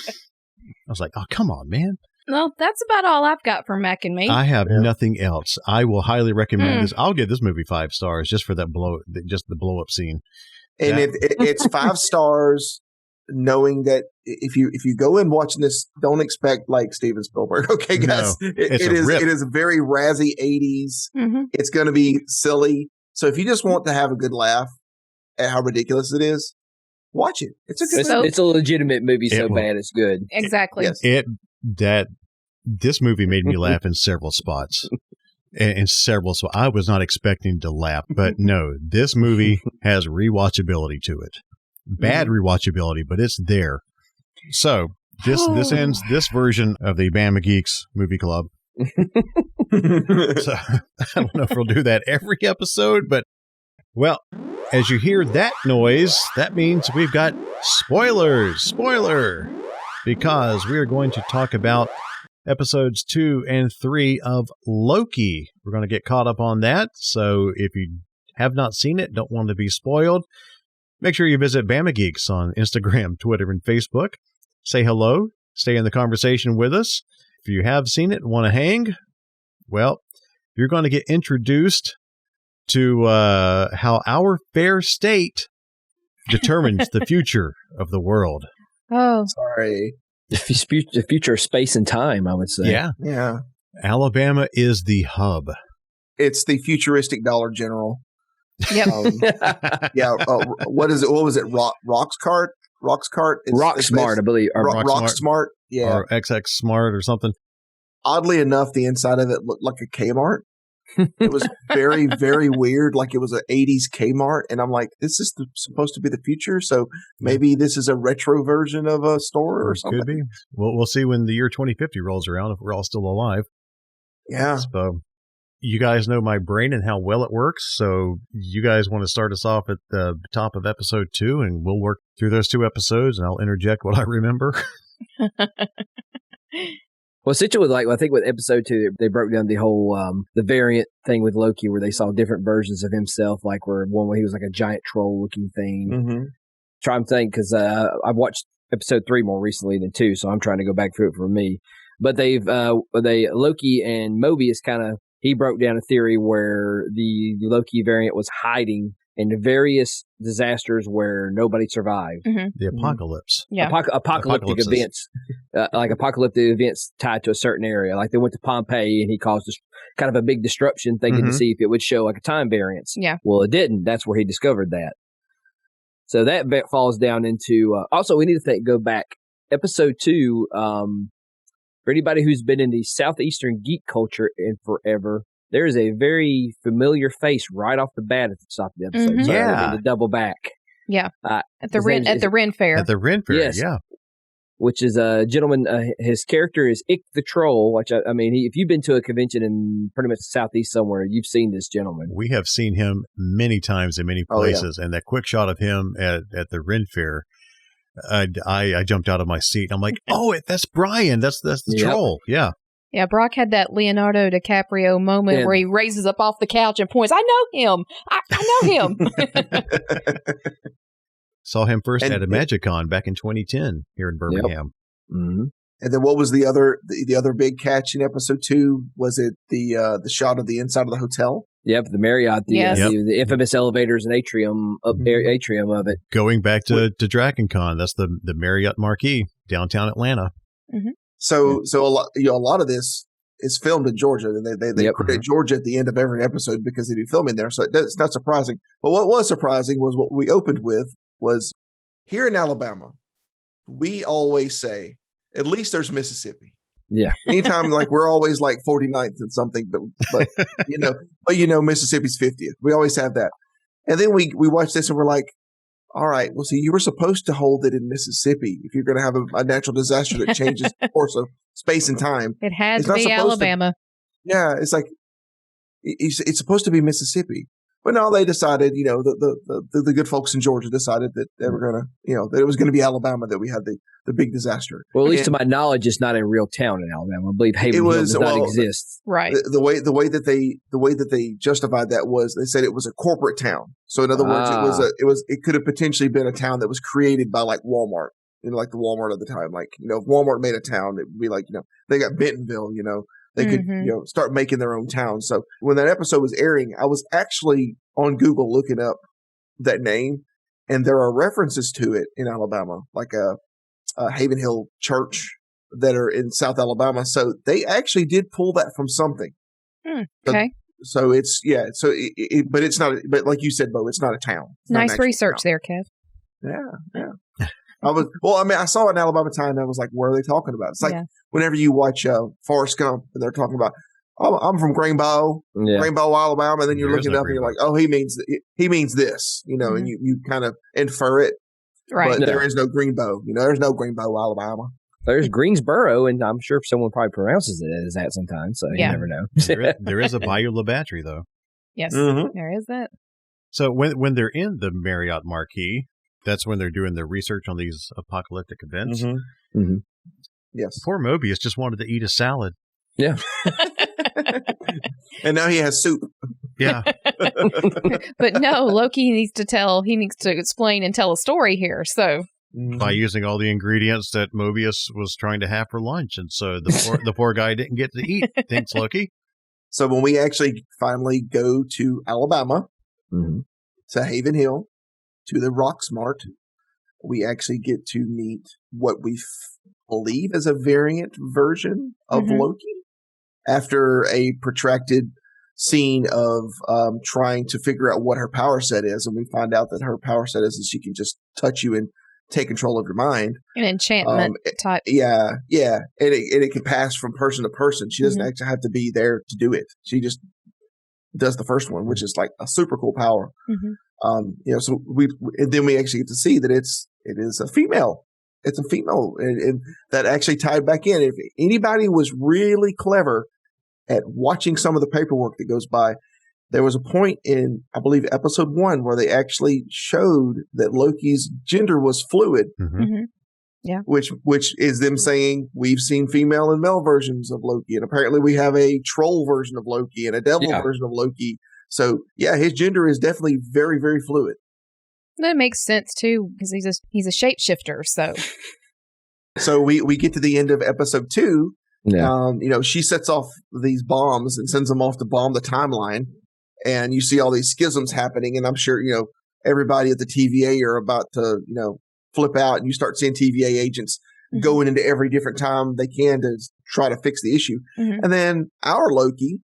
S5: was like, oh, come on, man.
S11: Well, that's about all I've got for Mac and Me.
S5: I have nothing else. I will highly recommend this. I'll give this movie 5 stars just for that just the blow up scene.
S12: And it's 5 stars, knowing that if you go in watching this, don't expect like Steven Spielberg. Okay, guys,
S5: no,
S12: it is a very razzy 80s. Mm-hmm. It's going to be silly. So if you just want to have a good laugh at how ridiculous it is, watch it. It's a good movie.
S13: It's a legitimate movie. Bad it's good.
S11: Exactly.
S5: This movie made me laugh in several spots. I was not expecting to laugh, but no, this movie has rewatchability to it. Bad rewatchability, but it's there. So this ends this version of the Bama Geeks movie club. So I don't know if we'll do that every episode, but well, as you hear that noise, that means we've got spoiler, because we are going to talk about episodes 2 and 3 of Loki. We're going to get caught up on that. So if you have not seen it, don't want to be spoiled, make sure you visit Bama Geeks on Instagram, Twitter, and Facebook. Say hello. Stay in the conversation with us. you have seen it and want to hang, well, you're going to get introduced to how our fair state determines the future of the world.
S11: Oh,
S12: sorry.
S13: The future of space and time, I would say.
S12: Yeah.
S5: Alabama is the hub.
S12: It's the futuristic Dollar General.
S11: Yep.
S12: What is it? What was it? Roxcart?
S13: Rocksmart, I believe. Or
S12: Rocksmart. Yeah.
S5: Or XX Smart or something.
S12: Oddly enough, the inside of it looked like a Kmart. It was very, very weird. Like it was an 80s Kmart. And I'm like, this is supposed to be the future. So maybe this is a retro version of a store or something.
S5: Could be. We'll see when the year 2050 rolls around if we're all still alive.
S12: Yeah.
S5: So you guys know my brain and how well it works. So you guys want to start us off at the top of episode 2, and we'll work through those 2 episodes, and I'll interject what I remember.
S13: Well, essentially, I think with episode 2, they broke down the whole the variant thing with Loki, where they saw different versions of himself, like where he was like a giant troll looking thing.
S12: Mm-hmm.
S13: Try and think, because I've watched episode 3 more recently than 2, so I'm trying to go back through it for me. But Loki and Mobius he broke down a theory where the Loki variant was hiding in various disasters where nobody survived.
S11: Mm-hmm.
S5: The apocalypse.
S11: Yeah.
S13: Apocalyptic events, like apocalyptic events tied to a certain area. Like they went to Pompeii and he caused kind of a big disruption, thinking to see if it would show like a time variance.
S11: Yeah.
S13: Well, it didn't. That's where he discovered that. So that falls down into, also we need to go back. Episode 2, for anybody who's been in the Southeastern geek culture in forever, there is a very familiar face right off the bat at the top of the episode.
S11: Mm-hmm.
S5: Yeah.
S13: The double back.
S11: Yeah. At the Ren Fair.
S5: At the Ren Fair,
S13: yes.
S5: Yeah.
S13: Which is a gentleman, his character is Ick the Troll, which, if you've been to a convention in pretty much the Southeast somewhere, you've seen this gentleman.
S5: We have seen him many times in many places, and that quick shot of him at the Ren Fair, I jumped out of my seat. I'm like, oh, that's Brian. That's the troll. Yeah.
S11: Yeah, Brock had that Leonardo DiCaprio moment where he raises up off the couch and points, I know him. I know him.
S5: Saw him first at a MagicCon back in 2010 here in Birmingham.
S13: Yep. Mm-hmm.
S12: And then what was the other big catch in episode 2? Was it the shot of the inside of the hotel?
S13: Yep, the Marriott, the infamous elevators and atrium atrium of it.
S5: Going back to DragonCon, that's the Marriott Marquis, downtown Atlanta.
S11: Mm-hmm.
S12: So a lot of this is filmed in Georgia, and they credit Georgia at the end of every episode because they do filming there. So it's not surprising. But what was surprising was what we opened with was here in Alabama. We always say, at least there's Mississippi.
S13: Yeah.
S12: Anytime, we're always 49th and something, but Mississippi's 50th. We always have that. And then we watch this and we're like, all right, well, see, you were supposed to hold it in Mississippi if you're going to have a natural disaster that changes the course of space and time.
S11: It has to be Alabama.
S12: It's like, it's supposed to be Mississippi. But no, they decided, the good folks in Georgia decided that they were going to, that it was going to be Alabama that we had the big disaster.
S13: Well, at least to my knowledge, it's not a real town in Alabama. I believe Haven Hill does not exist.
S11: Right.
S12: The way that they justified that was they said it was a corporate town. So in other words, it could have potentially been a town that was created by Walmart, like the Walmart of the time. If Walmart made a town, it would be they got Bentonville, they could, start making their own town. So when that episode was airing, I was actually on Google looking up that name, and there are references to it in Alabama, like a Haven Hill church that are in South Alabama. So they actually did pull that from something.
S11: Okay.
S12: So it's, but it's not, but like you said, Bo, it's not a town.
S11: Nice research there, Kev.
S12: Yeah. I saw it in Alabama Time, and I was like, what are they talking about? It's like whenever you watch Forrest Gump and they're talking about, I'm from Greenbow, Alabama, and then you're looking it up and you're like, oh, he means this, and you kind of infer it.
S11: Right.
S12: But there is no Greenbow. There's no Greenbow, Alabama.
S13: There's Greensboro, and I'm sure someone probably pronounces it as that sometimes, so you never know.
S5: there is a Bayou La Battery, though.
S11: Yes, there is that.
S5: So when they're in the Marriott Marquis, that's when they're doing their research on these apocalyptic events.
S12: Mm-hmm. Mm-hmm. Yes.
S5: Poor Mobius just wanted to eat a salad.
S13: Yeah.
S12: And now he has soup.
S5: Yeah.
S11: But no, Loki needs to explain and tell a story here. So
S5: by using all the ingredients that Mobius was trying to have for lunch. And so the poor guy didn't get to eat. Thanks, Loki.
S12: So when we actually finally go to Alabama, to Haven Hill, to the Rock Smart, we actually get to meet what we believe is a variant version of Loki after a protracted scene of trying to figure out what her power set is. And we find out that her power set is that she can just touch you and take control of your mind.
S11: An enchantment type.
S12: Yeah. And it can pass from person to person. She doesn't actually have to be there to do it. She just does the first one, which is like a super cool power. So then we actually get to see that it is a female. It's a female, and that actually tied back in. If anybody was really clever at watching some of the paperwork that goes by, there was a point in, I believe, episode 1 where they actually showed that Loki's gender was fluid.
S11: Yeah.
S12: Which is them saying we've seen female and male versions of Loki, and apparently we have a troll version of Loki and a devil version of Loki. So yeah, his gender is definitely very, very fluid.
S11: That makes sense too, because he's a shapeshifter.
S12: So we get to the end of episode 2. She sets off these bombs and sends them off to bomb the timeline, and you see all these schisms happening. And I'm sure everybody at the TVA are about to flip out, and you start seeing TVA agents going into every different time they can to try to fix the issue. And then our Loki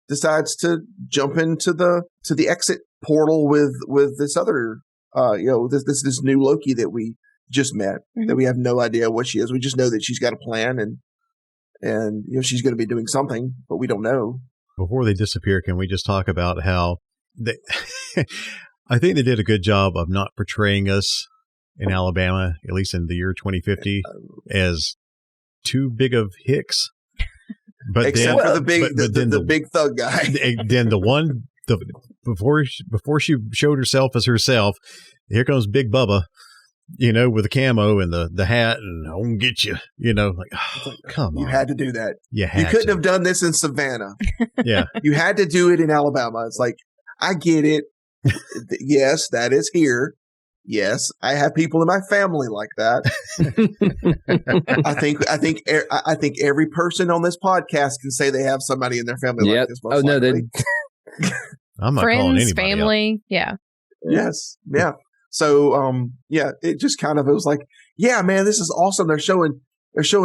S12: decides to jump into the exit portal with this other this new Loki that we just met, that we have no idea what she is. We just know that she's got a plan and she's going to be doing something, but we don't know.
S5: Before they disappear, can we just talk about how they I think they did a good job of not portraying us in Alabama, at least in the year 2050, as too big of hicks. But
S12: except for the big thug guy.
S5: Then before she showed herself as herself, here comes Big Bubba, with the camo and the hat, and I'm gonna get you, come on.
S12: You had to do that.
S5: You
S12: couldn't have done this in Savannah.
S5: Yeah.
S12: You had to do it in Alabama. It's like, I get it. Yes, that is here. Yes, I have people in my family like that. I think every person on this podcast can say they have somebody in their family like this.
S13: Oh no,
S5: I'm not
S11: friends,
S5: calling anybody
S11: family,
S5: out.
S11: yeah.
S12: Yes, yeah. So, it just it was like, yeah, man, this is awesome. They're showing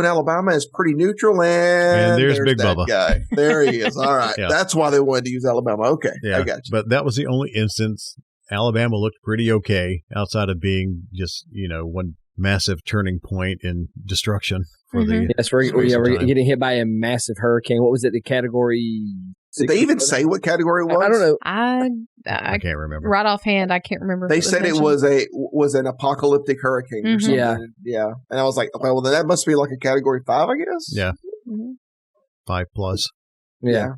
S12: Alabama as pretty neutral, and
S5: there's Big
S12: that
S5: Bubba
S12: guy. There he is. All right, that's why they wanted to use Alabama. Okay,
S5: yeah,
S12: I got you.
S5: But that was the only instance. Alabama looked pretty okay outside of being just, one massive turning point in destruction for the.
S13: Yes, we're getting hit by a massive hurricane. What was it? The category?
S12: Did they even say what category it was?
S13: I don't know.
S5: I can't remember.
S11: Right offhand, I can't remember.
S12: They said it was an apocalyptic hurricane or something. Yeah. And I was like, okay, well, then that must be like a category 5, I guess.
S5: Yeah. 5+.
S12: Yeah.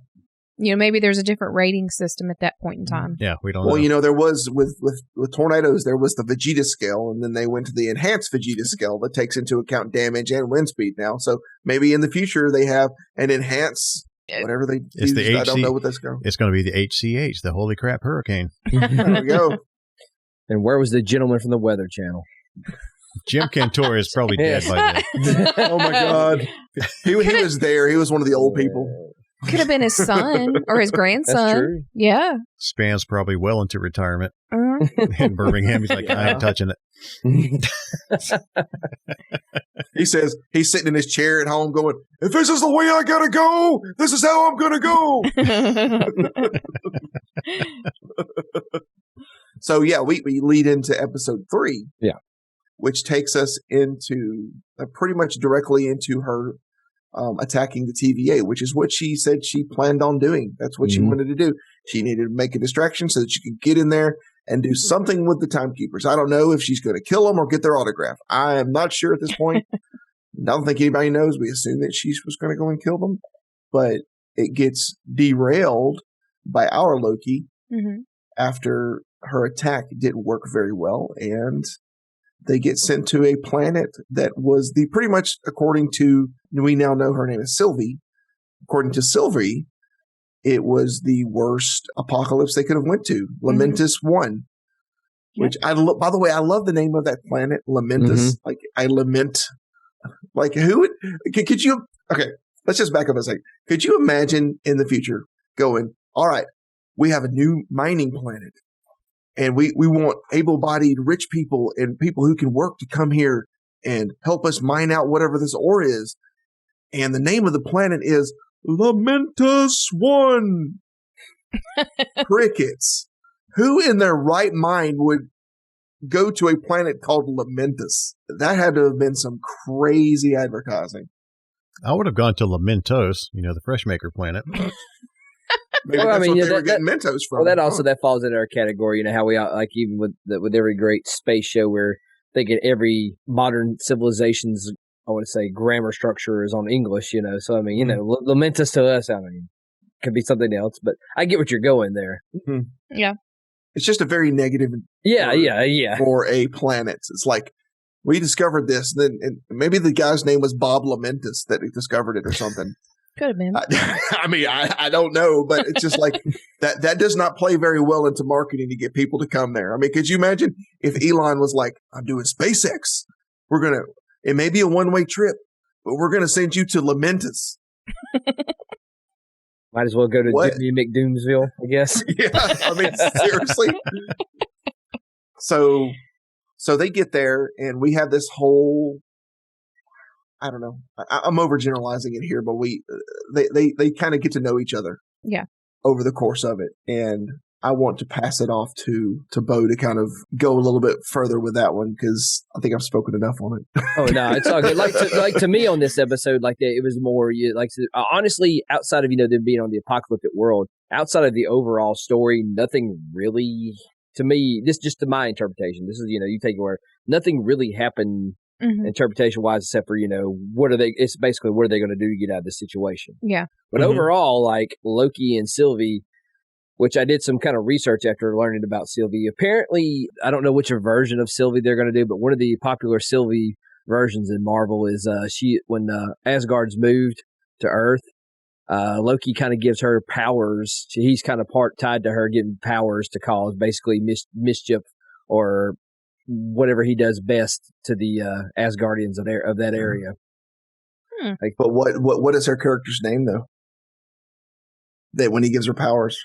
S11: Maybe there's a different rating system at that point in time.
S5: Yeah, we don't know.
S12: Well, there was with tornadoes, there was the Vegeta scale, and then they went to the enhanced Vegeta scale that takes into account damage and wind speed now. So maybe in the future they have an enhanced whatever they use. I don't know what that's going.
S5: It's going to be the HCH, the Holy Crap Hurricane.
S12: There we go.
S13: And where was the gentleman from the Weather Channel?
S5: Jim Cantor is probably dead by then.
S12: Oh my God, he was there. He was one of the old people.
S11: Could have been his son or his grandson.
S13: That's true.
S11: Yeah.
S5: Span's probably well into retirement in Birmingham. He's like, I ain't touching it.
S12: He says he's sitting in his chair at home going, if this is the way I gotta go, this is how I'm gonna go. So yeah, we lead into episode 3.
S13: Yeah.
S12: Which takes us into pretty much directly into her attacking the TVA, which is what she said she planned on doing. That's what she wanted to do. She needed to make a distraction so that she could get in there and do something with the timekeepers. I don't know if she's going to kill them or get their autograph. I am not sure at this point. I don't think anybody knows. We assume that she was going to go and kill them, but it gets derailed by our Loki after her attack didn't work very well, and they get sent to a planet that was pretty much, according to, we now know her name is Sylvie. According to Sylvie, it was the worst apocalypse they could have went to. Lamentus 1. Which by the way, I love the name of that planet, Lamentus. Like, I lament. Like, who would, could you, okay, let's just back up a second. Could you imagine in the future going, all right, we have a new mining planet and we want able-bodied rich people and people who can work to come here and help us mine out whatever this ore is. And the name of the planet is Lamentus 1. Crickets. Who in their right mind would go to a planet called Lamentus? That had to have been some crazy advertising.
S5: I would have gone to Lamentos, the fresh maker planet.
S12: Maybe that's what they were getting Mentos from.
S13: Well, that falls into our category. How we like even with every great space show, we're thinking every modern civilization's, I want to say, grammar structure is on English. So Lamentus to us, could be something else, but I get what you're going there.
S11: Yeah.
S12: It's just a very negative for a planet. It's like, we discovered this, and maybe the guy's name was Bob Lamentus that he discovered it or something.
S11: Could have been.
S12: I don't know, but it's just like that does not play very well into marketing to get people to come there. Could you imagine if Elon was like, I'm doing SpaceX. It may be a one-way trip, but we're going to send you to Lamentus.
S13: Might as well go to Jimmy McDoomsville, I guess.
S12: Yeah, seriously. So they get there, and we have this whole, I don't know, I'm overgeneralizing it here, but they kind of get to know each other.
S11: Yeah.
S12: Over the course of it. And I want to pass it off to Bo to kind of go a little bit further with that one, because I think I've spoken enough on it.
S13: Oh, no, it's all good. Like to me on this episode, it was more, honestly, outside of, them being on the apocalyptic world, outside of the overall story, nothing really, to me, this just to my interpretation, this is, you take it where nothing really happened interpretation-wise, except for, it's basically what are they going to do to get out of this situation?
S11: Yeah.
S13: But overall, Loki and Sylvie, which I did some kind of research after learning about Sylvie. Apparently, I don't know which version of Sylvie they're going to do, but one of the popular Sylvie versions in Marvel is when Asgard's moved to Earth, Loki kind of gives her powers. He's kind of part tied to her getting powers to cause basically mischief or whatever he does best to the Asgardians of that area.
S12: But what is her character's name though? That when he gives her powers.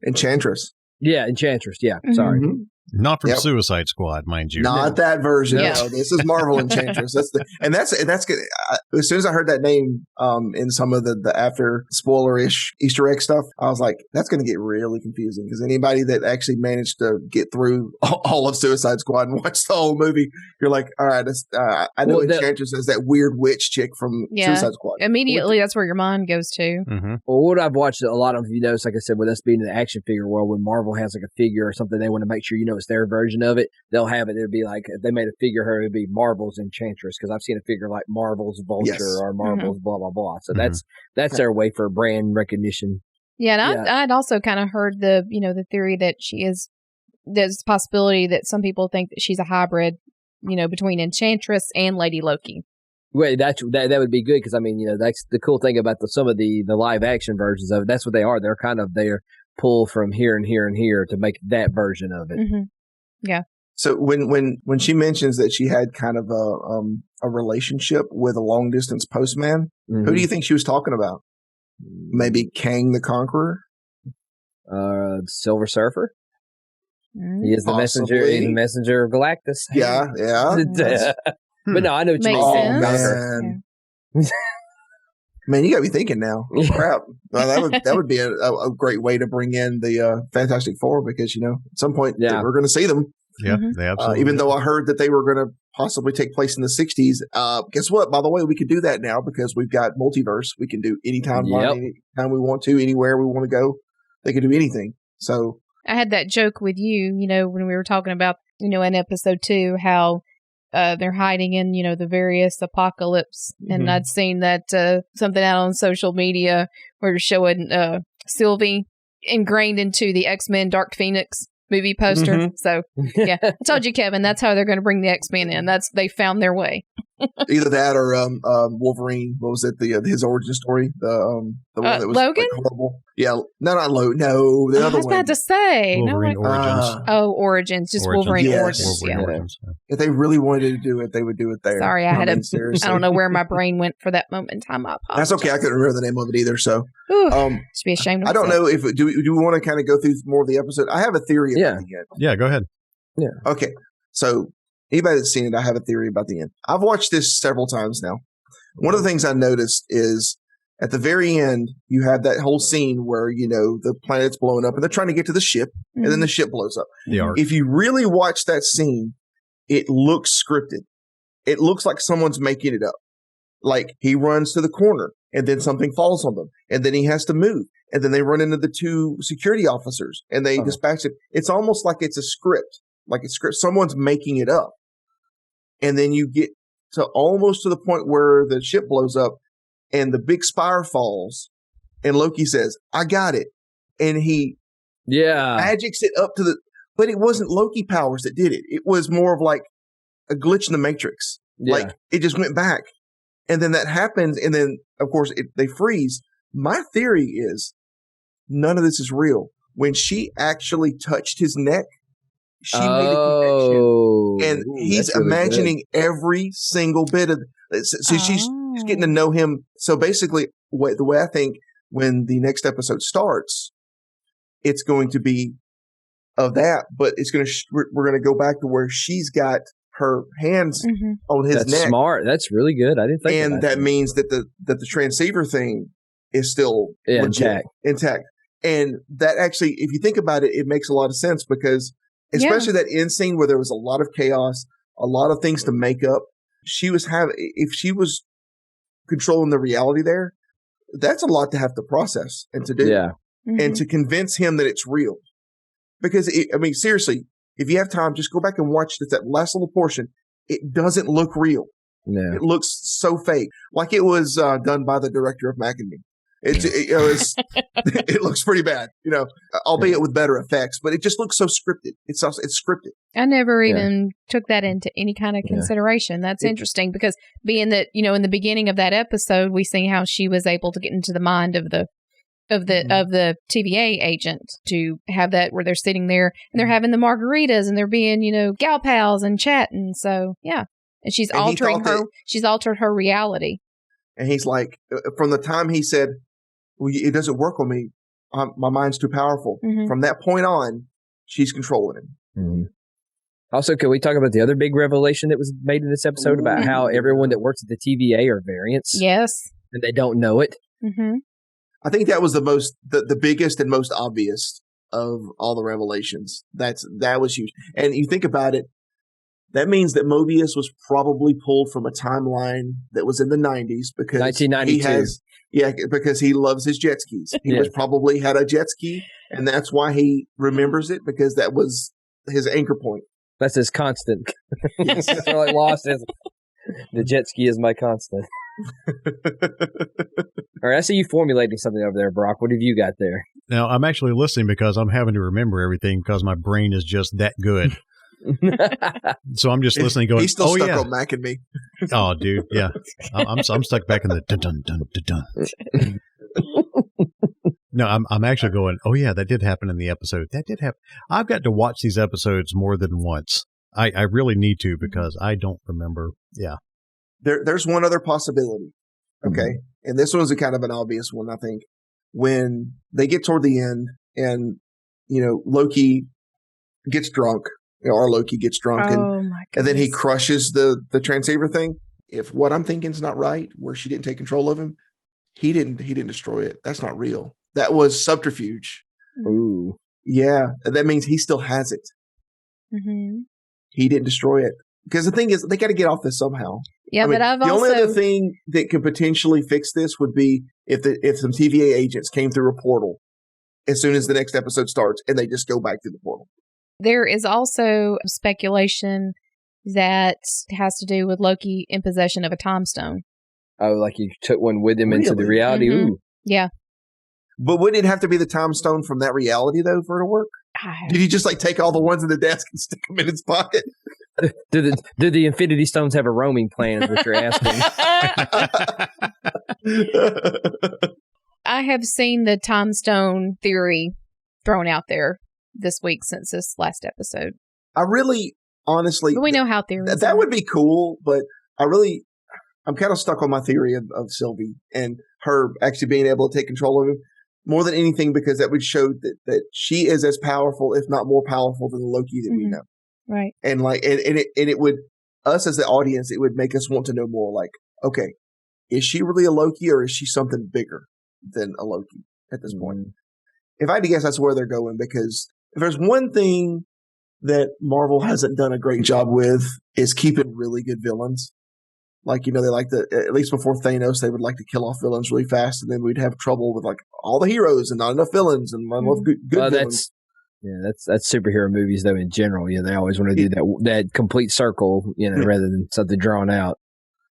S12: Enchantress.
S13: Yeah, Enchantress. Yeah, sorry.
S5: Not from Suicide Squad, mind you.
S12: Not that version. Yeah. No, this is Marvel Enchantress. That's good. As soon as I heard that name in some of the after spoiler-ish Easter egg stuff, I was like, that's going to get really confusing, because anybody that actually managed to get through all of Suicide Squad and watch the whole movie, you're like, all right, I know Enchantress is that weird witch chick from Suicide Squad.
S11: Immediately, that's where your mind goes to.
S13: Well, what I've watched a lot of, like I said, with us being in the action figure world, when Marvel has a figure or something, they want to make sure it's their version of it. They'll have it. It'll be like, if they made a figure her, it'd be Marvel's Enchantress, because I've seen a figure like Marvel's Vulture or Marvel's blah blah blah. So that's their way for brand recognition.
S11: Yeah, and I'd also kind of heard the theory that there's a possibility that some people think that she's a hybrid, between Enchantress and Lady Loki.
S13: Well, that would be good, because that's the cool thing about some of the live action versions of it. That's what they are. They're kind of their pull from here and here and here to make that version of it.
S11: Yeah.
S12: So when she mentions that she had kind of a relationship with a long distance postman, who do you think she was talking about? Maybe Kang the Conqueror?
S13: Silver Surfer? He is the messenger. He's the messenger of Galactus.
S12: Yeah.
S13: But no, I know what you mean.
S12: Man. Man, you got me thinking now. Crap. Well, that would be a great way to bring in the Fantastic Four, because, at some point we're going to see them.
S5: Yeah, they absolutely.
S12: Even though I heard that they were going to possibly take place in the 60s. Guess what? By the way, we could do that now, because we've got multiverse. We can do anytime we want to, anywhere we want to go. They can do anything. So
S11: I had that joke with you, when we were talking about, in episode 2, how they're hiding in, the various apocalypse. And I'd seen that something out on social media where they're showing Sylvie ingrained into the X-Men Dark Phoenix. movie poster. So, yeah. I told you, Kevin, that's how they're going to bring the X-Men in. They found their way.
S12: Either that or Wolverine. What was it? His origin story. The one that was
S11: Logan?
S12: like, horrible. Yeah, not Logan. No, the other
S11: I was
S12: one.
S11: about to say
S5: Wolverine Origins.
S11: Origins, just Wolverine Origins.
S5: Wolverine Origins.
S12: If they really wanted to do it, they would do it there.
S11: Sorry, I
S12: seriously.
S11: don't know where my brain went for that moment in time. I apologize.
S12: That's okay. I couldn't remember the name of it either. So,
S11: should be ashamed of
S12: I don't know if do we want to kind of go through more of the episode. I have a theory about the end.
S5: Yeah, go ahead.
S12: Yeah. Okay. So anybody that's seen it, I have a theory about the end. I've watched this several times now. One of the things I noticed is at the very end, you have that whole scene where, the planet's blowing up and they're trying to get to the ship and then the ship blows up. If you really watch that scene, it looks scripted. It looks like someone's making it up. Like he runs to the corner and then something falls on them and then he has to move. And then they run into the two security officers and they dispatch it. It's almost like it's a script, someone's making it up. And then you get to almost to the point where the ship blows up and the big spire falls and Loki says, I got it. And he magics it up to but it wasn't Loki powers that did it. It was more of like a glitch in the Matrix. Yeah. Like it just went back. And then that happens. And then of course they freeze. My theory is none of this is real. When she actually touched his neck, she made a connection. And he's imagining every single bit of it. So she's getting to know him. So basically, the way I think when the next episode starts, it's going to be of that, but it's going to we're going to go back to where she's got her hands on his neck.
S13: That's smart. That's really good. I didn't think
S12: and that means that the transceiver thing is still intact. And that actually, if you think about it, it makes a lot of sense because especially that end scene where there was a lot of chaos, a lot of things to make up. If she was controlling the reality there, that's a lot to have to process and to do. Yeah. And to convince him that it's real. Because, seriously, if you have time, just go back and watch that last little portion. It doesn't look real. No. It looks so fake. Like it was done by the director of Mac and Me. It looks pretty bad, albeit with better effects, but it just looks so scripted. It's scripted.
S11: I never even took that into any kind of consideration. That's interesting because being that, in the beginning of that episode, we see how she was able to get into the mind of the TVA agent to have that where they're sitting there and they're having the margaritas and they're being, gal pals and chatting. So, yeah. And she's altered her reality.
S12: And he's like, from the time he said, well, it doesn't work on me. My mind's too powerful. From that point on, she's controlling him.
S13: Also, can we talk about the other big revelation that was made in this episode about how everyone that works at the TVA are variants?
S11: Yes.
S13: And they don't know it?
S12: I think that was the biggest and most obvious of all the revelations. That was huge. And you think about it, that means that Mobius was probably pulled from a timeline that was in the 90s because
S13: 1992.
S12: Because he loves his jet skis. He was probably had a jet ski, and that's why he remembers it because that was his anchor point.
S13: That's his constant. Yes. That's like Lost is. The jet ski is my constant. All right, I see you formulating something over there, Brock. What have you got there?
S5: Now, I'm actually listening because I'm having to remember everything because my brain is just that good. So I'm just listening going,
S12: he's still stuck on Mac and Me.
S5: Oh, dude, yeah. I'm stuck back in the dun-dun-dun-dun-dun. No, I'm actually going, oh, yeah, that did happen in the episode. That did happen. I've got to watch these episodes more than once. I really need to because I don't remember. Yeah.
S12: There's one other possibility. Okay. And this one's a kind of an obvious one, I think. When they get toward the end and, Loki gets drunk, our Loki gets drunk and then he crushes the transceiver thing. If what I'm thinking is not right, where she didn't take control of him, he didn't destroy it. That's not real. That was subterfuge.
S13: Ooh.
S12: Yeah. That means he still has it. He didn't destroy it. Because the thing is, they got to get off this somehow.
S11: Yeah, but
S12: the only other thing that could potentially fix this would be if some TVA agents came through a portal as soon as the next episode starts and they just go back through the portal.
S11: There is also speculation that has to do with Loki in possession of a time stone.
S13: Oh, like he took one with him into the reality? Ooh.
S11: Yeah.
S12: But wouldn't it have to be the time stone from that reality, though, for it to work? Did he just like take all the ones in the desk and stick them in his pocket?
S13: Do the Infinity Stones have a roaming plan? Is what you're asking?
S11: I have seen the time stone theory thrown out there this week since this last episode.
S12: I really, honestly,
S11: but we know how theories
S12: that would be cool, but I'm kind of stuck on my theory of Sylvie and her actually being able to take control of him more than anything, because that would show that she is as powerful, if not more powerful, than the Loki that we know.
S11: Right.
S12: And like, and it would, us as the audience, it would make us want to know more. Like, okay, is she really a Loki, or is she something bigger than a Loki at this point? If I had to guess, that's where they're going, because if there's one thing that Marvel hasn't done a great job with, is keeping really good villains. Like, they like to, at least before Thanos, they would like to kill off villains really fast, and then we'd have trouble with like all the heroes and not enough villains and not enough good villains.
S13: That's superhero movies though in general. They always want to do that complete circle, rather than something drawn out.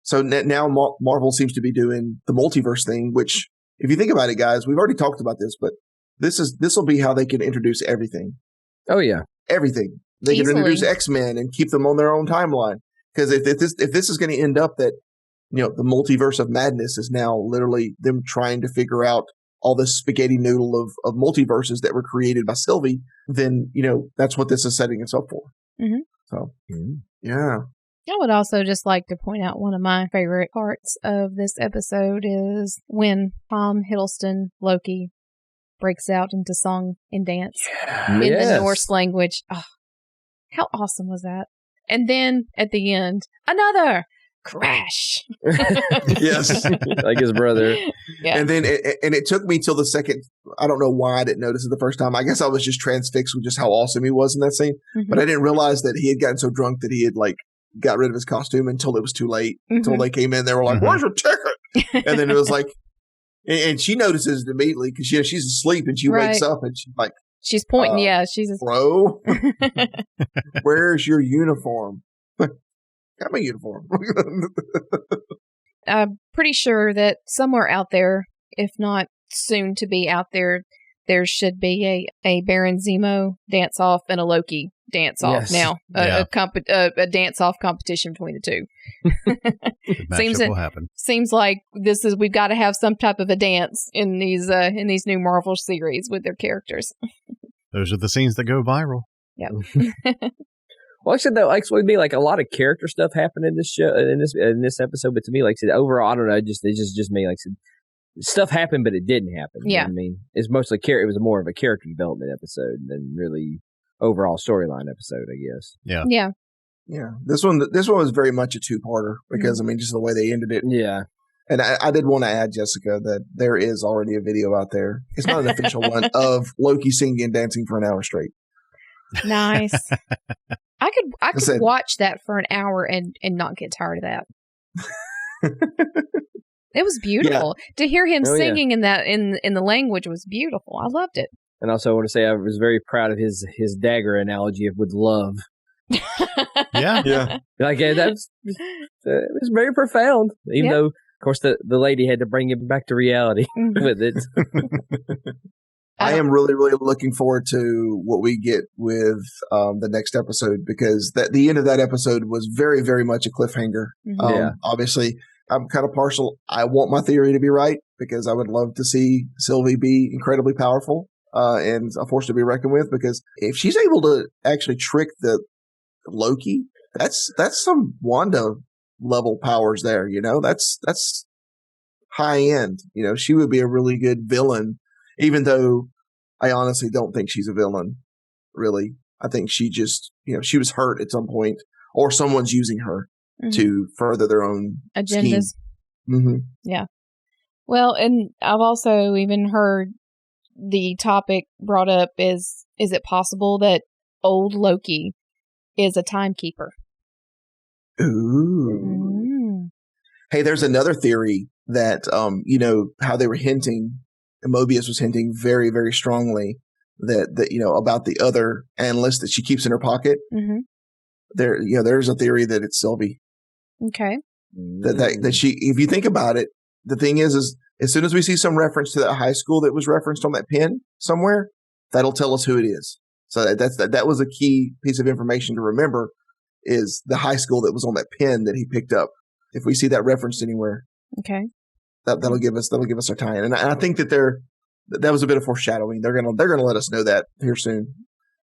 S12: So now Marvel seems to be doing the multiverse thing, which, if you think about it, guys, we've already talked about this, but this will be how they can introduce everything.
S13: Oh yeah,
S12: everything. They can introduce X-Men and keep them on their own timeline. Because if this is going to end up that, the multiverse of madness is now literally them trying to figure out all this spaghetti noodle of multiverses that were created by Sylvie, then, that's what this is setting us up for.
S11: Mm-hmm.
S12: So, yeah.
S11: I would also just like to point out one of my favorite parts of this episode is when Tom Hiddleston, Loki, breaks out into song and dance in the Norse language. Oh, how awesome was that? And then at the end, another crash.
S12: Yes.
S13: Like his brother.
S11: Yeah.
S12: And then it took me till the second. I don't know why I didn't notice it the first time. I guess I was just transfixed with just how awesome he was in that scene. Mm-hmm. But I didn't realize that he had gotten so drunk that he had got rid of his costume until it was too late. Mm-hmm. Until they came in, they were like, "Where's your ticket?" And then it was like, and she notices it immediately because she's asleep and she wakes up and she's like,
S11: she's pointing. She's
S12: bro, where's your uniform? Got my uniform.
S11: I'm pretty sure that somewhere out there, if not soon to be out there, there should be a Baron Zemo dance off and a Loki dance off now. A dance off competition between the two.
S5: Will happen.
S11: Seems like we've got to have some type of a dance in these new Marvel series with their characters.
S5: Those are the scenes that go viral.
S11: Yep.
S13: Well, actually, though, like would be like a lot of character stuff happened in this show, in this episode. But to me, like I said, overall, I don't know. It's just me. Like I said, stuff happened, but it didn't happen.
S11: Yeah.
S13: You know what I mean, it's mostly it was more of a character development episode than really overall storyline episode, I guess.
S5: Yeah.
S11: Yeah.
S12: Yeah. This one was very much a two-parter because just the way they ended it.
S13: Yeah.
S12: And I did want to add, Jessica, that there is already a video out there. It's not an official one of Loki singing and dancing for an hour straight.
S11: Nice. I could watch that for an hour and not get tired of that. It was beautiful. Yeah. To hear him singing in that in the language was beautiful. I loved it.
S13: And also I want to say I was very proud of his dagger analogy with love.
S5: Yeah.
S13: Like it was very profound. Even though, of course, the lady had to bring him back to reality with it.
S12: I am really, really looking forward to what we get with the next episode because the end of that episode was very, very much a cliffhanger. Obviously, I'm kind of partial. I want my theory to be right because I would love to see Sylvie be incredibly powerful and a force to be reckoned with. Because if she's able to actually trick the Loki, that's some Wanda level powers there. That's high end. She would be a really good villain. Even though I honestly don't think she's a villain, really. I think she just, she was hurt at some point or someone's using her to further their own
S11: agendas.
S12: Mm-hmm.
S11: Yeah. Well, and I've also even heard the topic brought up is it possible that old Loki is a timekeeper?
S12: Ooh. Hey, there's another theory that, how they were hinting, Mobius was hinting very, very strongly that about the other analyst that she keeps in her pocket.
S11: Mm-hmm.
S12: There's a theory that it's Sylvie.
S11: Okay.
S12: That she, if you think about it, the thing is as soon as we see some reference to that high school that was referenced on that pin somewhere, that'll tell us who it is. So that was a key piece of information to remember, is the high school that was on that pin that he picked up. If we see that referenced anywhere,
S11: Okay.
S12: that'll give us our tie-in. And I think that that was a bit of foreshadowing. They're gonna let us know that here soon,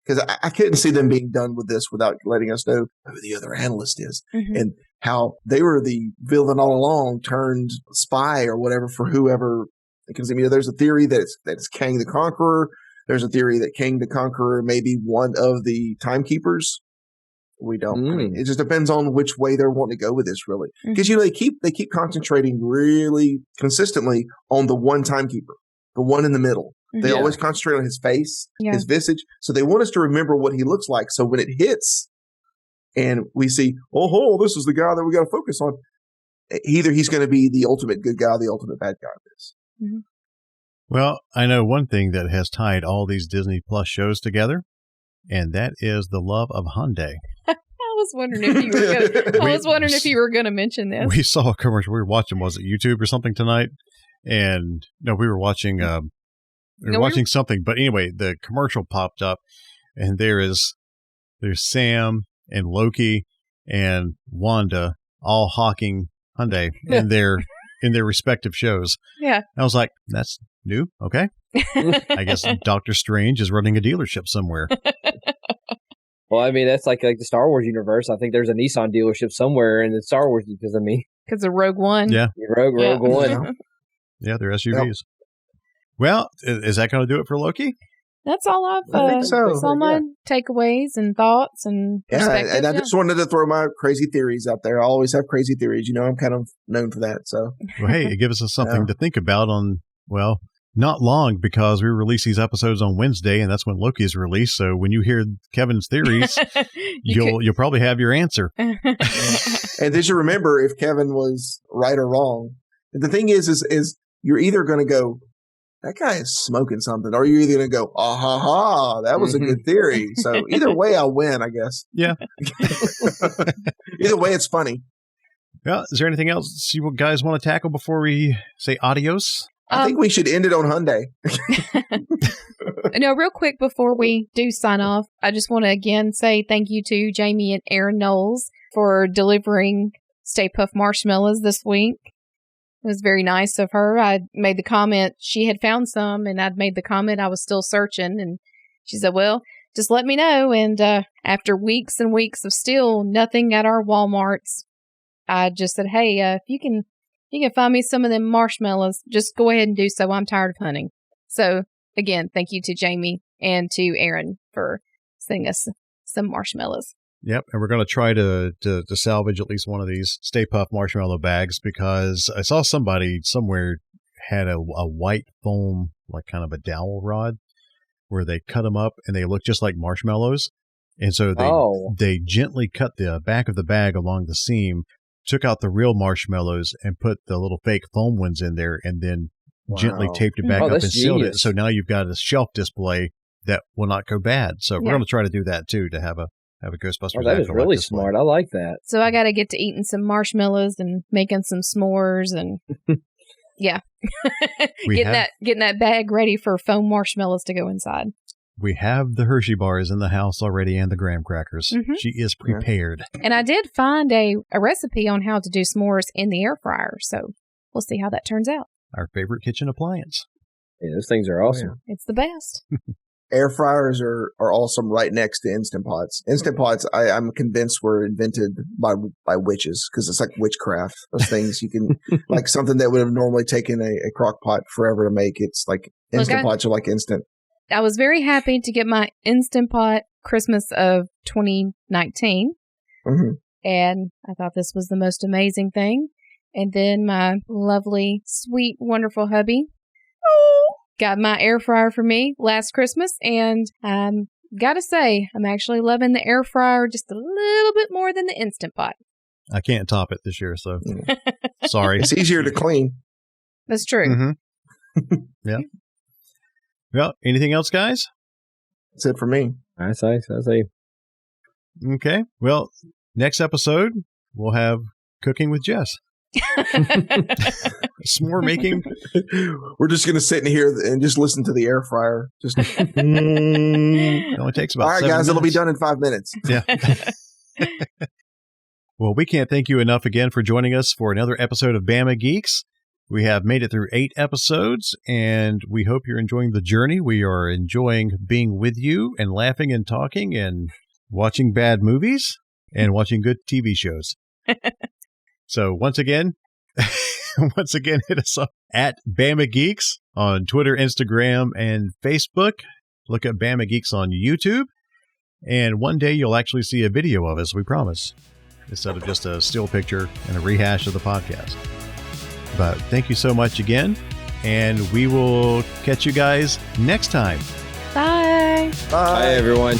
S12: because I couldn't see them being done with this without letting us know who the other analyst is and how they were the villain all along, turned spy or whatever for whoever. Because there's a theory that it's Kang the Conqueror. There's a theory that Kang the Conqueror may be one of the timekeepers. We don't. I mean, it just depends on which way they're wanting to go with this, really. Because they keep concentrating really consistently on the one timekeeper, the one in the middle. They always concentrate on his face, his visage. So they want us to remember what he looks like. So when it hits, and we see, this is the guy that we got to focus on. Either he's going to be the ultimate good guy, or the ultimate bad guy of this.
S5: Well, I know one thing that has tied all these Disney Plus shows together, and that is the love of Hyundai.
S11: I was wondering if you were going to mention this.
S5: We saw a commercial. We were watching, was it YouTube or something tonight? And no, we were watching. Watching something. But anyway, the commercial popped up, and there's Sam and Loki and Wanda all hawking Hyundai in their respective shows.
S11: Yeah.
S5: I was like, that's new. Okay. I guess Doctor Strange is running a dealership somewhere.
S13: Well, I mean, that's like the Star Wars universe. I think there's a Nissan dealership somewhere in the Star Wars because
S11: of Rogue One.
S5: Yeah.
S13: Rogue One.
S5: Yeah, they're SUVs. Yep. Well, is that going to do it for Loki?
S11: That's all I think so. That's all my takeaways and thoughts and perspectives.
S12: And I just wanted to throw my crazy theories out there. I always have crazy theories. I'm kind of known for that. So,
S5: well, hey, it gives us something to think about not long, because we release these episodes on Wednesday, and that's when Loki is released. So when you hear Kevin's theories, you'll probably have your answer.
S12: And did you remember if Kevin was right or wrong? The thing is you're either going to go, that guy is smoking something, or you're either going to go, that was a good theory. So either way, I'll win, I guess.
S5: Yeah.
S12: Either way, it's funny.
S5: Well, is there anything else you guys want to tackle before we say adios?
S12: I think we should end it on Hyundai.
S11: No, real quick before we do sign off, I just want to again say thank you to Jamie and Aaron Knowles for delivering Stay Puft Marshmallows this week. It was very nice of her. I made the comment she had found some, and I'd made the comment I was still searching, and she said, well, just let me know. And after weeks and weeks of still nothing at our Walmarts, I just said, hey, if you can find me some of them marshmallows, just go ahead and do so. I'm tired of hunting. So again, thank you to Jamie and to Aaron for sending us some marshmallows.
S5: Yep, and we're going to try to salvage at least one of these Stay Puft marshmallow bags, because I saw somebody somewhere had a white foam, like kind of a dowel rod, where they cut them up and they look just like marshmallows. And so they gently cut the back of the bag along the seam, took out the real marshmallows and put the little fake foam ones in there, and then gently taped it back up and sealed it. So now you've got a shelf display that will not go bad. So we're going to try to do that too, to have a Ghostbusters.
S13: Oh, that is really smart. I like that.
S11: So I got to get to eating some marshmallows and making some s'mores and yeah, getting that bag ready for foam marshmallows to go inside.
S5: We have the Hershey bars in the house already and the graham crackers. Mm-hmm. She is prepared.
S11: And I did find a recipe on how to do s'mores in the air fryer. So we'll see how that turns out.
S5: Our favorite kitchen appliance.
S13: Yeah, those things are awesome.
S11: It's the best.
S12: Air fryers are awesome right next to Instant Pots. Instant Pots, I'm convinced, were invented by witches, because it's like witchcraft. Those things you can, like something that would have normally taken a crock pot forever to make. It's like Instant Pots are like instant.
S11: I was very happy to get my Instant Pot Christmas of 2019.
S12: Mm-hmm.
S11: And I thought this was the most amazing thing. And then my lovely, sweet, wonderful hubby got my air fryer for me last Christmas, and gotta say, I'm actually loving the air fryer just a little bit more than the Instant Pot.
S5: I can't top it this year, so sorry.
S12: It's easier to clean.
S11: That's true.
S5: Mm-hmm. Yeah. Well, anything else, guys?
S12: That's it for me.
S13: I say.
S5: Okay. Well, next episode, we'll have Cooking with Jess. S'more making.
S12: We're just going to sit in here and just listen to the air fryer. Just
S5: It only takes about
S12: all right,
S5: 7
S12: guys. It'll be
S5: minutes.
S12: done in 5 minutes.
S5: Yeah. Well, we can't thank you enough again for joining us for another episode of Bama Geeks. We have made it through 8 episodes, and we hope you're enjoying the journey. We are enjoying being with you and laughing and talking and watching bad movies and watching good TV shows. So once again, hit us up at Bama Geeks on Twitter, Instagram, and Facebook. Look at Bama Geeks on YouTube. And one day you'll actually see a video of us, we promise, instead of just a still picture and a rehash of the podcast. But thank you so much again, and we will catch you guys next time.
S11: Bye.
S13: Bye, everyone.